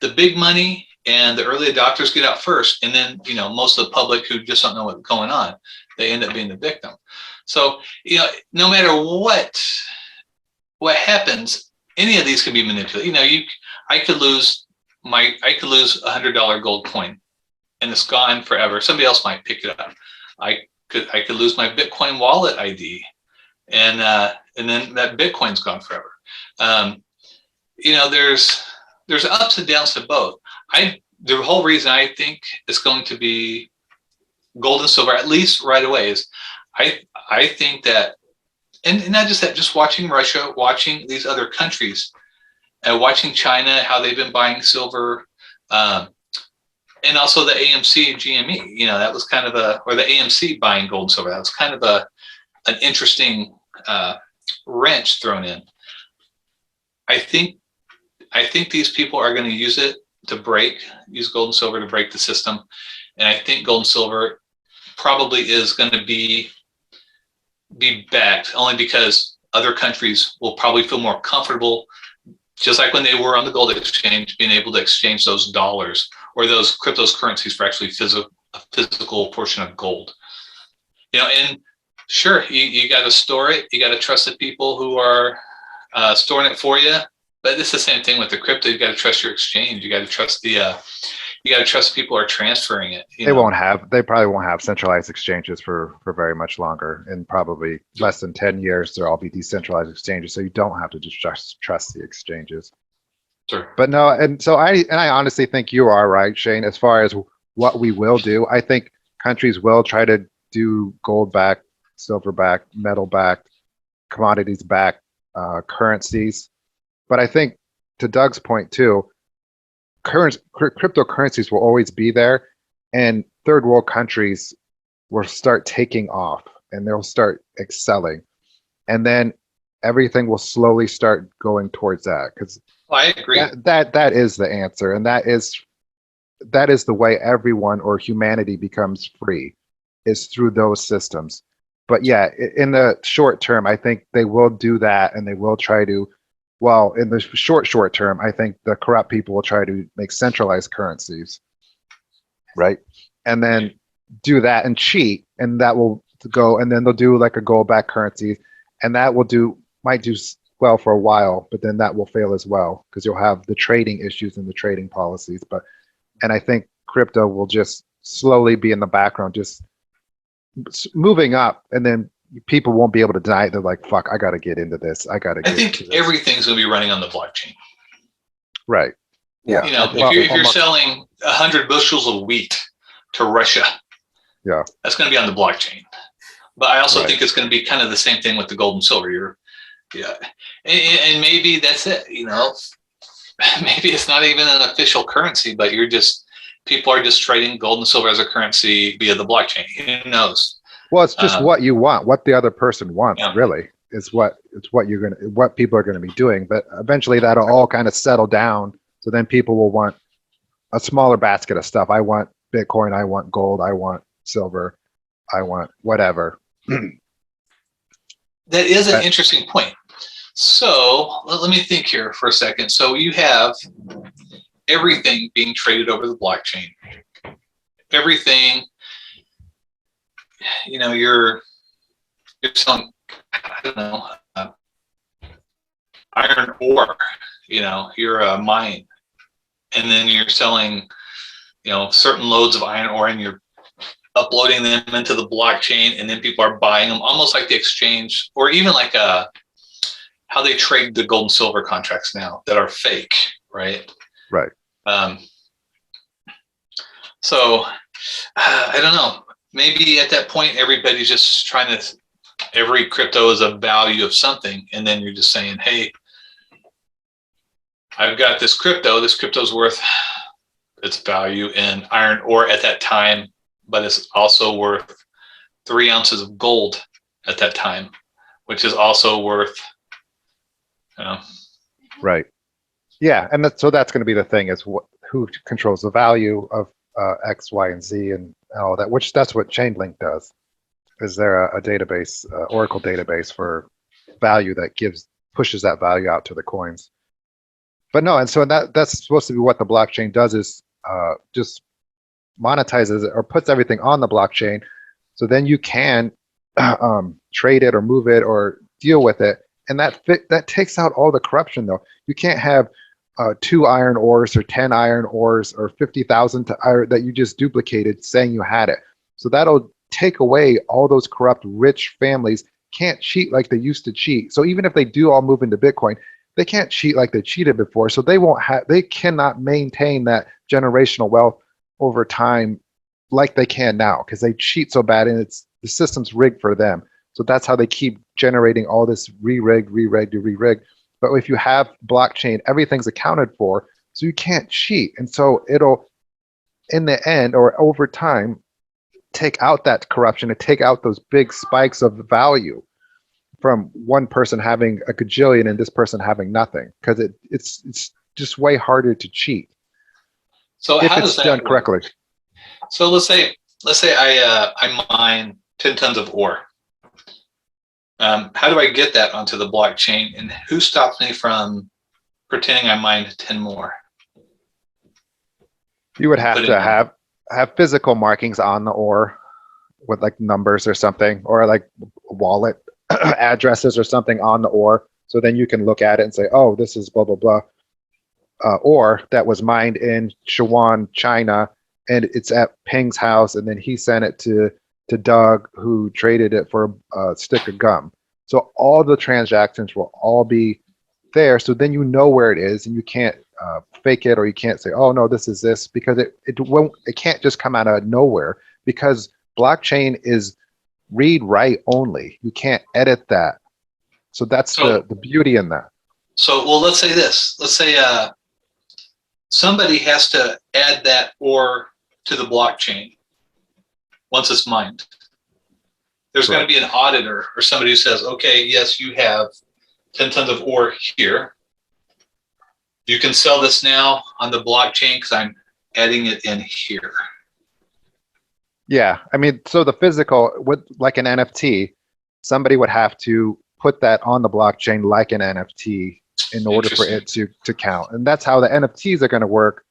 The big money and the early adopters get out first. And then, most of the public who just don't know what's going on, they end up being the victim. So, no matter what happens, any of these can be manipulated. I could lose $100 gold coin and it's gone forever. Somebody else might pick it up. I could lose my Bitcoin wallet ID, and then that Bitcoin's gone forever. There's ups and downs to both. The whole reason I think it's going to be gold and silver, at least right away, is I think that, and not just that, just watching Russia, watching these other countries, watching China, how they've been buying silver. And also the AMC and GME, that was kind of or the AMC buying gold and silver. That was kind of an interesting wrench thrown in. I think these people are going to use gold and silver to break the system. And I think gold and silver probably is going to be backed only because other countries will probably feel more comfortable, just like when they were on the gold exchange, being able to exchange those dollars or those cryptocurrencies for actually a physical portion of gold. And sure, you got to store it. You got to trust the people who are storing it for you. But it's the same thing with the crypto. You got to trust your exchange. You got to trust people who are transferring it. They probably won't have centralized exchanges for very much longer. In probably less than 10 years, there'll all be decentralized exchanges. So you don't have to just trust the exchanges. Sure. But no, and so I honestly think you are right, Shane, as far as what we will do. I think countries will try to do gold-backed, silver-backed, metal-backed, commodities-backed currencies. But I think, to Doug's point too, cryptocurrencies will always be there, and third world countries will start taking off. and they'll start excelling. And then everything will slowly start going towards that, because I agree. that is the answer, and that is the way everyone or humanity becomes free, is through those systems. But yeah, in the short term, I think they will do that, and they will try to. Well, in the short term, I think the corrupt people will try to make centralized currencies, right? And then do that and cheat, and that will go, and then they'll do like a gold back currency, and that might do well for a while, but then that will fail as well, because you'll have the trading issues and the trading policies. And I think crypto will just slowly be in the background, just moving up, and then people won't be able to deny it. They're like, fuck, I got to get into this. I think everything's going to be running on the blockchain. Right. Yeah. You know, if you're selling 100 bushels of wheat to Russia, yeah, that's going to be on the blockchain. But I also Right. think it's going to be kind of the same thing with the gold and silver. And maybe that's it. You know, maybe it's not even an official currency, but people are just trading gold and silver as a currency via the blockchain. Who knows? Well, it's just what you want, what the other person wants, Yeah. really, is what people are gonna be doing. But eventually, that'll all kind of settle down. So then people will want a smaller basket of stuff. I want Bitcoin. I want gold. I want silver. I want whatever. That is an interesting point. So let me think here for a second. So you have everything being traded over the blockchain. Everything, you know, you're selling, I don't know, iron ore. You know, you're a mine, and then you're selling, you know, certain loads of iron ore, and you're uploading them into the blockchain, and then people are buying them, almost like the exchange, or even like how they trade the gold and silver contracts now that are fake, right? Right. So I don't know. Maybe at that point, everybody's just trying to. Every crypto is a value of something, and then you're just saying, "Hey, I've got this crypto. This crypto's worth its value in iron ore at that time, but it's also worth 3 ounces of gold at that time, which is also worth, you know." Right. Yeah, and so that's going to be the thing, is who controls the value of X, Y, and Z, and all that. Which that's what Chainlink does. Is there a database, Oracle database for value that pushes that value out to the coins? But no, and so that's supposed to be what the blockchain does, is just monetizes it or puts everything on the blockchain, so then you can trade it or move it or deal with it, and that takes out all the corruption. Though you can't have 2 iron ores or 10 iron ores or 50,000 that you just duplicated saying you had it. So that'll take away all those corrupt rich families. Can't cheat like they used to cheat. So even if they do all move into Bitcoin, they can't cheat like they cheated before. So they cannot maintain that generational wealth over time like they can now, because they cheat so bad, and the system's rigged for them. So that's how they keep generating all this re-rig. But if you have blockchain, everything's accounted for, so you can't cheat. And so it'll, in the end or over time, take out that corruption and take out those big spikes of value from one person having a gajillion and this person having nothing, because it's just way harder to cheat. So if how it's does that done work? correctly. So let's say I mine 10 tons of ore. How do I get that onto the blockchain, and who stops me from pretending I mined 10 more? You would have to have physical markings on the ore with like numbers or something, or like wallet addresses or something on the ore. So then you can look at it and say, oh, this is blah, blah, blah. Ore that was mined in Sichuan, China, and it's at Peng's house, and then he sent it to Doug, who traded it for a stick of gum. So all the transactions will all be there. So then you know where it is, and you can't fake it, or you can't say, oh no, this is this, because it can't just come out of nowhere, because blockchain is read write only. You can't edit that. So that's the beauty in that. So, well, let's say this. Let's say somebody has to add that ore to the blockchain once it's mined. There's got to be an auditor or somebody who says, okay, yes, you have 10 tons of ore here. You can sell this now on the blockchain because I'm adding it in here. Yeah, I mean, so the physical, with like an NFT, somebody would have to put that on the blockchain like an NFT in order for it to count. And that's how the NFTs are going to work.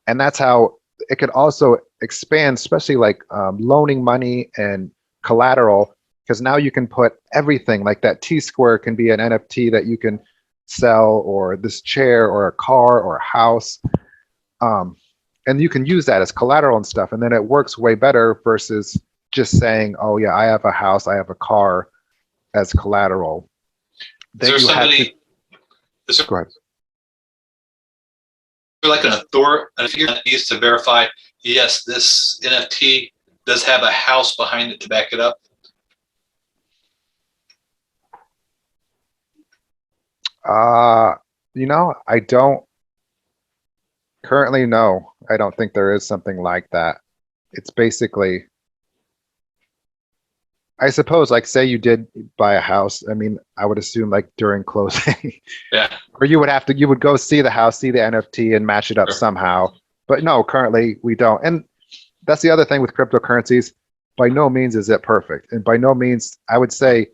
And that's how it could also expand, especially like loaning money and collateral, because now you can put everything like that T-square can be an NFT that you can sell, or this chair or a car or a house. And you can use that as collateral and stuff. And then it works way better versus just saying, oh yeah, I have a house, I have a car as collateral. Is there somebody, go ahead. Like an authority that needs to verify, yes, this NFT does have a house behind it to back it up? I don't currently know. I don't think there is something like that. It's basically, I suppose, like say you did buy a house. I mean, I would assume like during closing, Yeah. or you would go see the house, see the NFT and match it up somehow. But no, currently we don't. And that's the other thing with cryptocurrencies. By no means is it perfect. And by no means, I would say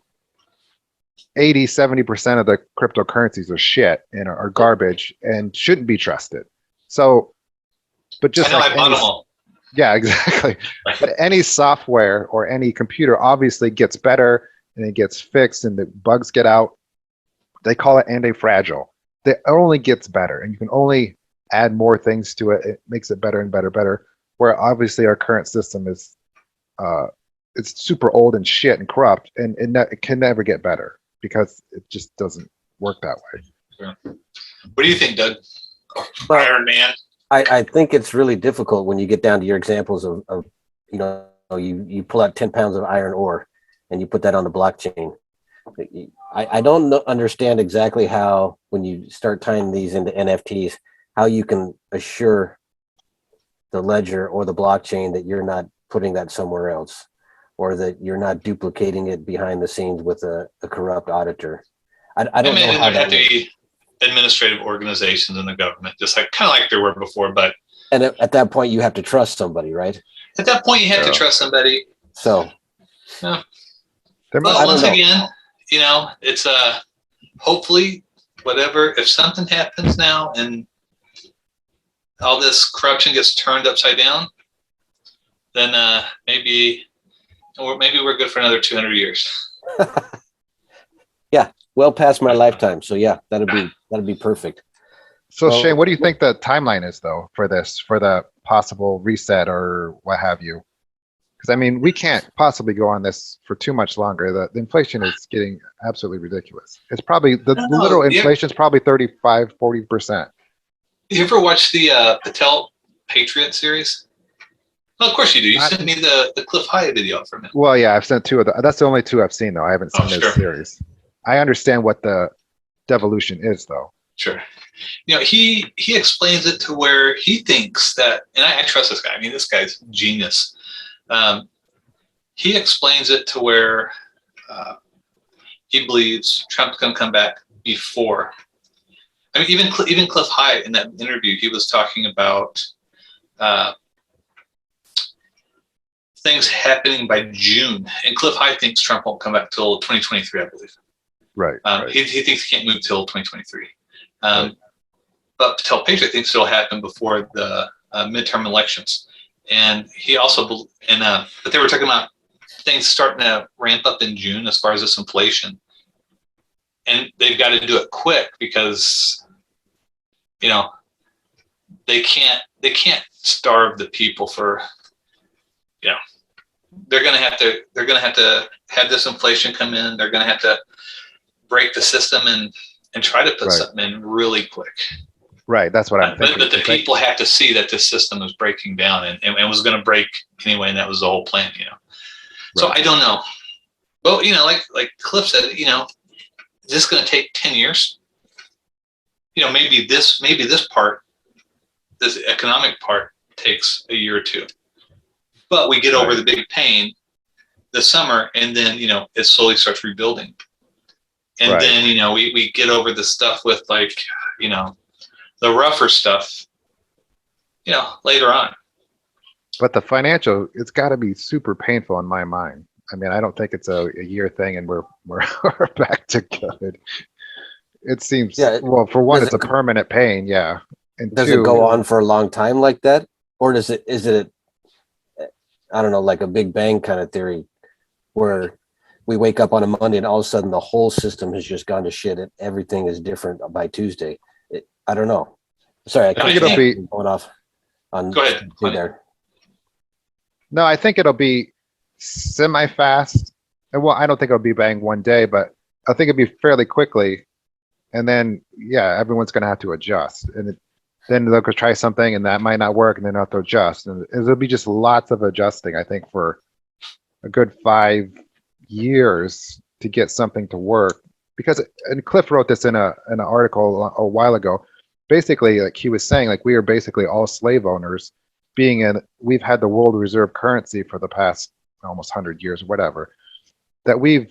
70% of the cryptocurrencies are shit and are garbage and shouldn't be trusted. So, but just I know, like I bought them all. yeah, exactly. But any software or any computer obviously gets better and it gets fixed and the bugs get out. They call it anti-fragile. It only gets better and you can only add more things to it. It makes it better and better. Where obviously our current system is, it's super old and shit and corrupt, and it can never get better because it just doesn't work that way. Sure. What do you think, Doug? Well, Iron Man. I think it's really difficult when you get down to your examples of you pull out 10 pounds of iron ore and you put that on the blockchain. I don't understand exactly how, when you start tying these into NFTs, how you can assure the ledger or the blockchain that you're not putting that somewhere else, or that you're not duplicating it behind the scenes with a corrupt auditor. I don't know how there that had to be administrative organizations in the government, just like kind of like there were before. But at that point, you have to trust somebody, right? At that point, you have to trust somebody. So, yeah. But once again, it's hopefully whatever. If something happens now and all this corruption gets turned upside down, then maybe we're good for another 200 years. Yeah, well past my lifetime. So yeah, that'd be perfect. So Shane, what do you think the timeline is though for this, for the possible reset or what have you? Because I mean, we can't possibly go on this for too much longer. The inflation is getting absolutely ridiculous. It's probably literal inflation is probably 35-40%. You ever watch the Patel Patriot series? Well, of course you do. You sent me the Cliff High video from it. Well, yeah, I've sent two of them. That's the only two I've seen though. I haven't seen this series. I understand what the devolution is though. Sure. He explains it to where he thinks that, and I trust this guy. I mean, this guy's genius. He explains it to where he believes Trump's going to come back before. I mean, even Cliff High in that interview, he was talking about things happening by June, and Cliff High thinks Trump won't come back till 2023, I believe. Right. He thinks he can't move till 2023. But Patel Patriot thinks it'll happen before the midterm elections. And he also, but they were talking about things starting to ramp up in June as far as this inflation. And they've got to do it quick because, they can't starve the people for, they're going to have to have this inflation come in. They're going to have to break the system and try to put something in really quick. Right. That's what I'm thinking. But the people have to see that this system is breaking down and was going to break anyway. And that was the whole plan, So I don't know. Well, like Cliff said, is this going to take 10 years? Maybe this part, this economic part takes a year or two, but we get over the big pain the summer, and then it slowly starts rebuilding. And Right. then we get over the stuff with like the rougher stuff later on. But the financial, it's got to be super painful in my mind. I mean, I don't think it's a year thing and we're we're back to good. It seems, Yeah. well, for one, Does it's a permanent pain, yeah. And Does two, it go on for a long time like that? Or is it, I don't know, like a Big Bang kind of theory where we wake up on a Monday and all of a sudden the whole system has just gone to shit and everything is different by Tuesday? I don't know. Sorry, I think it'll be, going off on Go ahead. there. no, I think it'll be semi-fast. And well, I don't think it'll be bang one day, but I think it'll be fairly quickly. And then, yeah, everyone's going to have to adjust. And then they'll go try something and that might not work and then they'll have to adjust. And it'll be just lots of adjusting, I think, for a good 5 years to get something to work. Because, and Cliff wrote this in an article a while ago. Basically, like he was saying, like we are basically all slave owners, we've had the world reserve currency for the past almost 100 years, whatever, that we've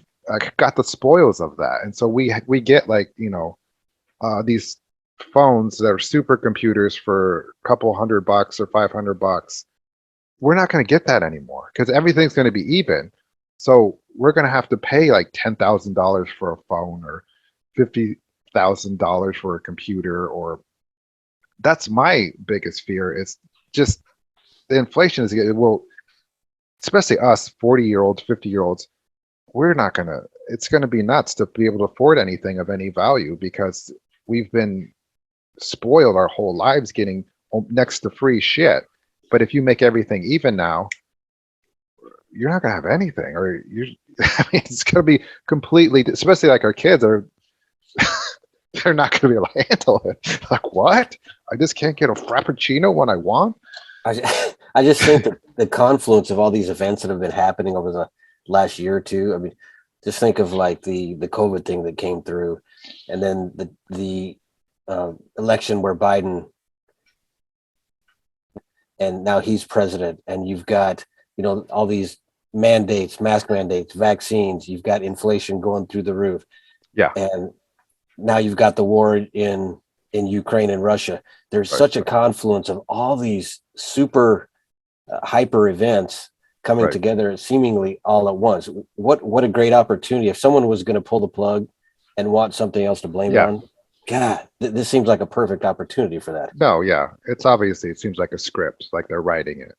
got the spoils of that. And so we get like, these phones that are supercomputers for a couple $100 or $500. We're not going to get that anymore because everything's going to be even. So we're going to have to pay like $10,000 for a phone or $50,000 for a computer. Or that's my biggest fear. It's just the inflation is, well, especially us 40-year-olds, 50-year-olds, it's going to be nuts to be able to afford anything of any value because we've been spoiled our whole lives getting next to free shit. But if you make everything even now, you're not going to have anything, or I mean, it's going to be completely, especially like our kids they're not going to be able to handle it. Like, what? I just can't get a Frappuccino when I want? I just think that the confluence of all these events that have been happening over the last year or two, I mean, just think of like the COVID thing that came through, and then the election where Biden, and now he's president, and you've got all these mandates, mask mandates, vaccines, you've got inflation going through the roof, and now you've got the war in Ukraine and Russia. There's such a confluence of all these super hyper events coming together seemingly all at once. What a great opportunity. If someone was going to pull the plug and want something else to blame it on, God, this seems like a perfect opportunity for that. No, yeah. It's obviously, it seems like a script, like they're writing it.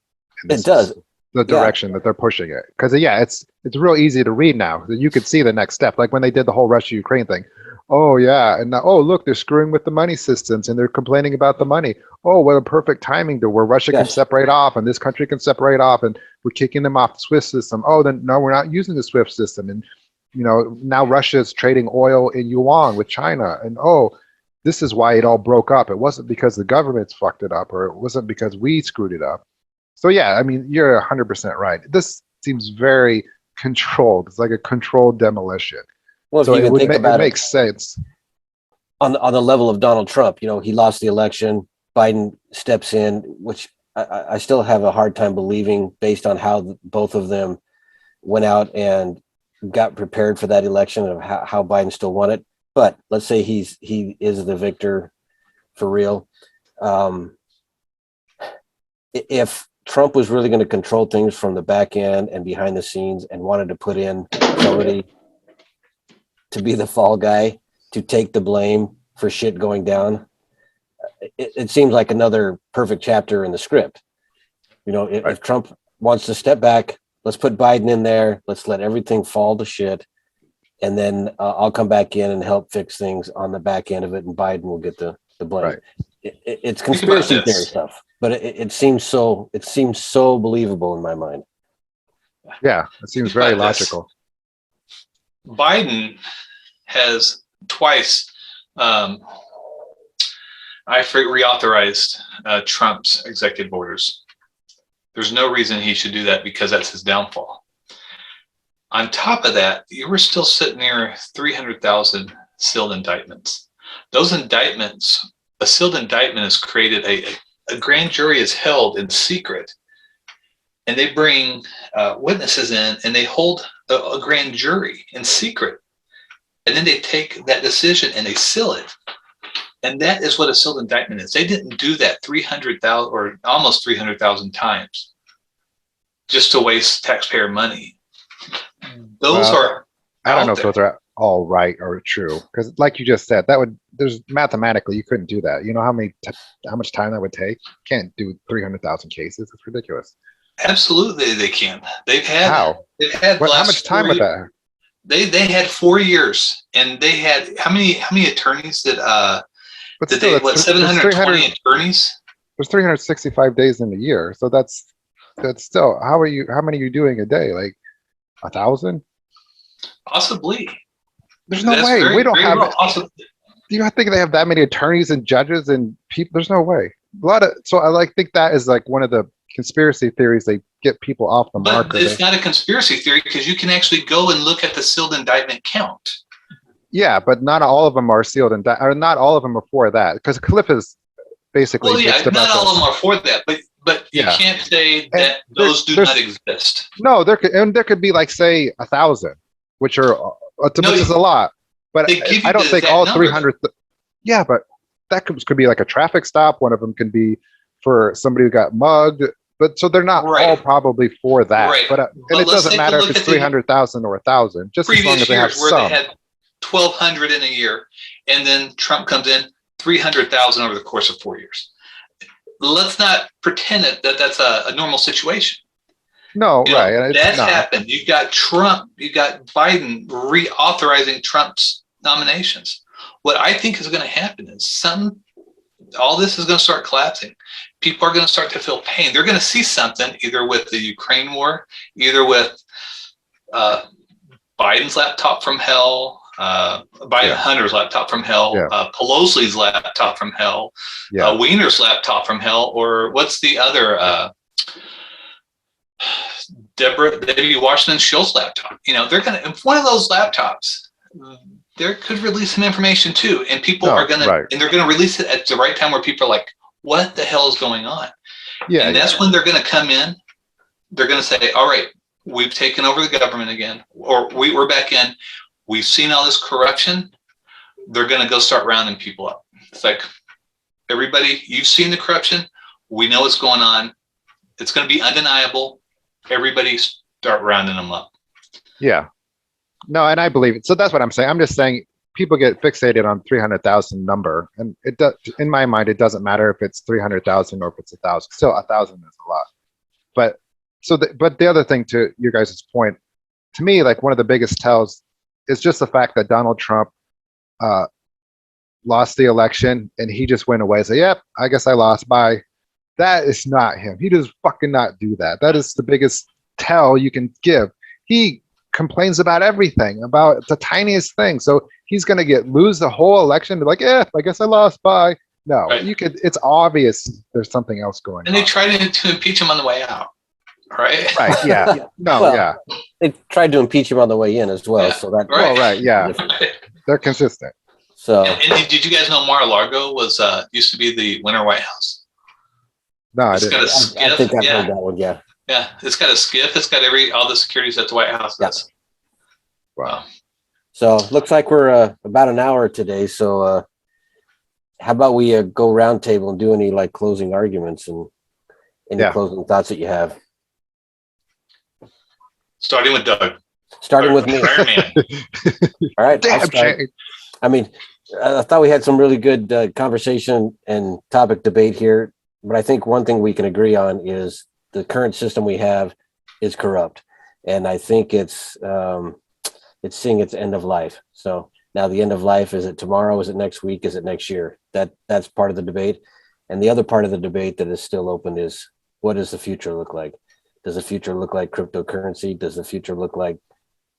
It does. The direction that they're pushing it. Because, it's real easy to read now. You could see the next step. Like when they did the whole Russia-Ukraine thing. Oh, yeah. And now, look, they're screwing with the money systems and they're complaining about the money. Oh, what a perfect timing to where Russia can separate off and this country can separate off and we're kicking them off the SWIFT system. Oh, then no, we're not using the SWIFT system. And, now Russia is trading oil in yuan with China. And, this is why it all broke up. It wasn't because the government's fucked it up or it wasn't because we screwed it up. So, yeah, I mean, you're 100% right. This seems very controlled. It's like a controlled demolition. Well, so if you think about it makes sense. On the level of Donald Trump, he lost the election. Biden steps in, which I still have a hard time believing based on how both of them went out and got prepared for that election and how Biden still won it. But let's say he is the victor for real. If Trump was really going to control things from the back end and behind the scenes and wanted to put in somebody to be the fall guy, to take the blame for shit going down, it seems like another perfect chapter in the script. If Trump wants to step back, let's put Biden in there. Let's let everything fall to shit. And then I'll come back in and help fix things on the back end of it. And Biden will get the blame. Right. It's conspiracy theory stuff, but it seems so believable in my mind. Yeah, it seems very logical. Biden has twice reauthorized Trump's executive orders. There's no reason he should do that because that's his downfall. On top of that, you were still sitting near 300,000 sealed indictments. Those indictments, a sealed indictment is created, a grand jury is held in secret. and they bring witnesses in, and they hold a grand jury in secret, and then they take that decision and they seal it. And that is what a sealed indictment is. They didn't do that 300,000 or almost 300,000 times just to waste taxpayer money. Those are I don't know if there. those are all right or true, because like you just said, there's mathematically you couldn't do that. You know how much time that would take? Can't do 300,000 cases. It's ridiculous. Absolutely, they can. They've had How much time would that? They had 4 years, and they had how many attorneys that But did still, they, what, 720 attorneys? There's 365 days in a year, so that's still how many are you doing a day? Like 1,000? Possibly. There's no That's way. very, We don't very have well it. possible. Do you think they have that many attorneys and judges and people? There's no way. So I think that is like one of the conspiracy theories. They get people off the mark. But it's not a conspiracy theory, because you can actually go and look at the sealed indictment count. Yeah, but not all of them are sealed or not all of them are for that, because Cliff is basically. Well, yeah, bitched not about all of them are for that, but you Yeah. can't say And that those do there's- not exist. No, there could be like say 1,000, which are which is a lot, but They give you I don't the think exact all number, 300. Yeah, but that could be like a traffic stop. One of them can be for somebody who got mugged. But so they're not Right. all probably for that. Right. But and But it let's doesn't take a matter if look it's at the 300,000 or 1,000, just as long Previous as they have years where some. they had 1,200 in a year, and then Trump comes in 300,000 over the course of 4 years. Let's not pretend that that's a normal situation. No, You know, right? And it's that's not. happened. You've got Trump, you've got Biden reauthorizing Trump's nominations. What I think is going to happen is all this is going to start collapsing. People are going to start to feel pain. They're going to see something either with the Ukraine war, either with Biden's laptop from hell, Hunter's laptop from hell, Pelosi's laptop from hell, Wiener's laptop from hell, or what's the other? Debbie Washington Schultz's laptop. They're going to, if one of those laptops, there could release some information too, and people are going to, and they're going to release it at the right time where people are like, what the hell is going on? Yeah. And that's when they're going to come in. They're going to say, all right, we've taken over the government again, or we're back in. We've seen all this corruption. They're going to go start rounding people up. It's like, everybody, you've seen the corruption. We know what's going on. It's going to be undeniable. Everybody start rounding them up. Yeah. No, and I believe it. So that's what I'm saying. I'm just saying people get fixated on 300,000 number, and it does. In my mind, it doesn't matter if it's 300,000 or if it's 1,000. Still, 1,000 is a lot. But but the other thing, to your guys' point, to me, like one of the biggest tells is just the fact that Donald Trump lost the election and he just went away and said, "Yep, I guess I lost." Bye. That is not him. He does fucking not do that. That is the biggest tell you can give. He complains about everything, about the tiniest thing. So he's going to lose the whole election. Like, I guess I lost. Bye. No, right. It's obvious there's something else going on. And they tried to impeach him on the way out. Right. Right. Yeah. No. Well, yeah. They tried to impeach him on the way in as well. Yeah, so that. right. Oh, right. Yeah. They're consistent. So. And did you guys know Mar-a-Lago used to be the Winter White House? No, I It's didn't. got a skiff. I think I've heard that one. Yeah. Yeah, it's got a skiff. It's got all the securities that the White House does. Wow. So looks like we're about an hour today. So how about we go round table and do any like closing arguments and any closing thoughts that you have? Starting with Doug. Starting with me. Iron Man. All right. Damn, I mean, I thought we had some really good conversation and topic debate here, but I think one thing we can agree on is the current system we have is corrupt, and I think it's seeing its end of life. So now the end of life, is it tomorrow? Is it next week? Is it next year? That's part of the debate. And the other part of the debate that is still open is, what does the future look like? Does the future look like cryptocurrency? Does the future look like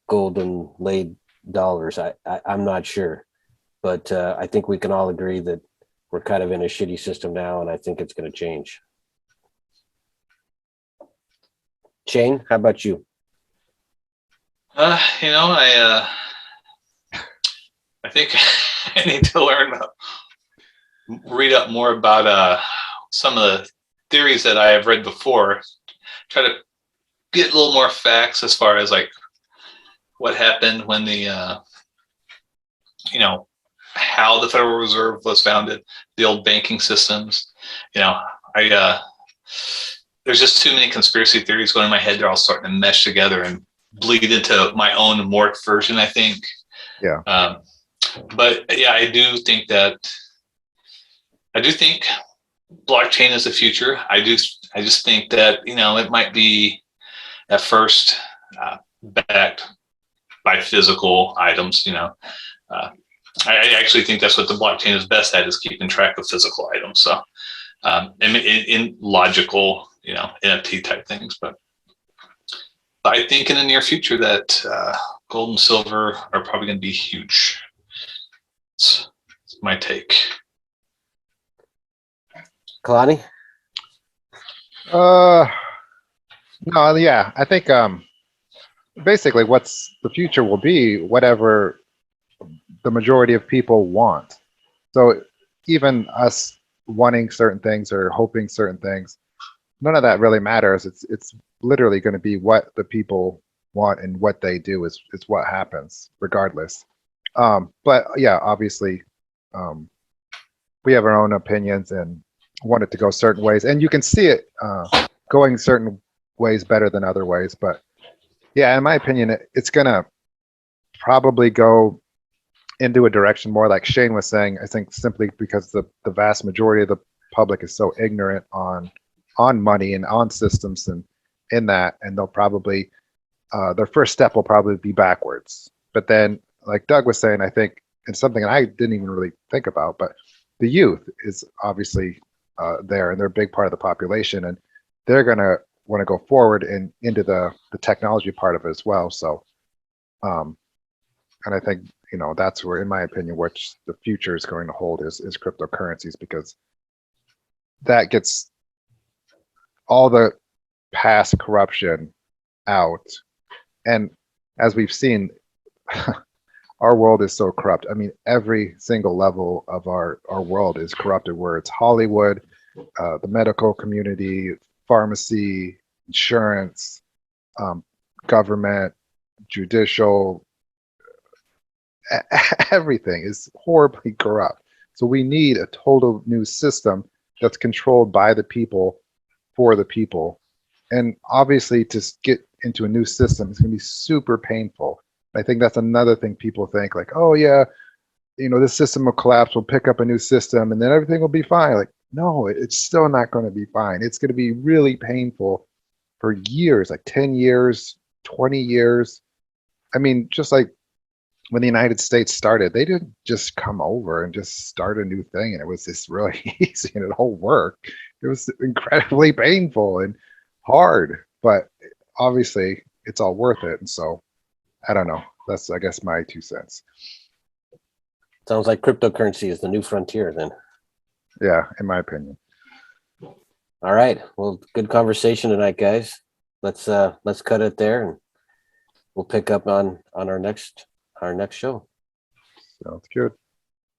golden laid dollars? I'm not sure, but I think we can all agree that we're kind of in a shitty system now, and I think it's going to change. Shane, how about you? I think I need to read up more about some of the theories that I have read before. Try to get a little more facts as far as like what happened when the how the Federal Reserve was founded, the old banking systems. I there's just too many conspiracy theories going in my head. They're all starting to mesh together and bleed into my own morphed version, I think. Yeah. But yeah, I do think blockchain is the future. I just think that, it might be at first backed by physical items. I actually think that's what the blockchain is best at, is keeping track of physical items. So in logical, NFT type things. But I think in the near future that gold and silver are probably going to be huge. It's my take. Kalani? No, yeah, I think basically what's the future will be whatever the majority of people want. So even us wanting certain things or hoping certain things, none of that really matters. It's literally going to be what the people want, and what they do is what happens regardless. But yeah, obviously, we have our own opinions and want it to go certain ways, and you can see it going certain ways better than other ways. But yeah, in my opinion, it's gonna probably go into a direction more like Shane was saying. I think simply because the vast majority of the public is so ignorant on money and on systems and in that, and they'll probably their first step will probably be backwards. But then, like Doug was saying, I think, and something I didn't even really think about, but the youth is obviously there, and they're a big part of the population, and they're gonna want to go forward and into the technology part of it as well. So, and I think that's where, in my opinion, which the future is going to hold is cryptocurrencies, because that gets all the past corruption out. And as we've seen, our world is so corrupt. I mean, every single level of our world is corrupted, where it's Hollywood, the medical community, pharmacy, insurance, government, judicial, everything is horribly corrupt. So we need a total new system that's controlled by the people, for the people. And obviously, to get into a new system is going to be super painful. I think that's another thing people think, like, oh yeah, this system will collapse, we'll pick up a new system and then everything will be fine. Like, no, it's still not going to be fine. It's going to be really painful for years, like 10 years, 20 years. I mean, just like when the United States started, they didn't just come over and just start a new thing and it was just really easy and it all worked. It was incredibly painful and hard, but obviously it's all worth it. And so I don't know. That's, I guess, my 2 cents. Sounds like cryptocurrency is the new frontier then. Yeah, in my opinion. All right. Well, good conversation tonight, guys. Let's cut it there, and we'll pick up on our next show. Sounds good.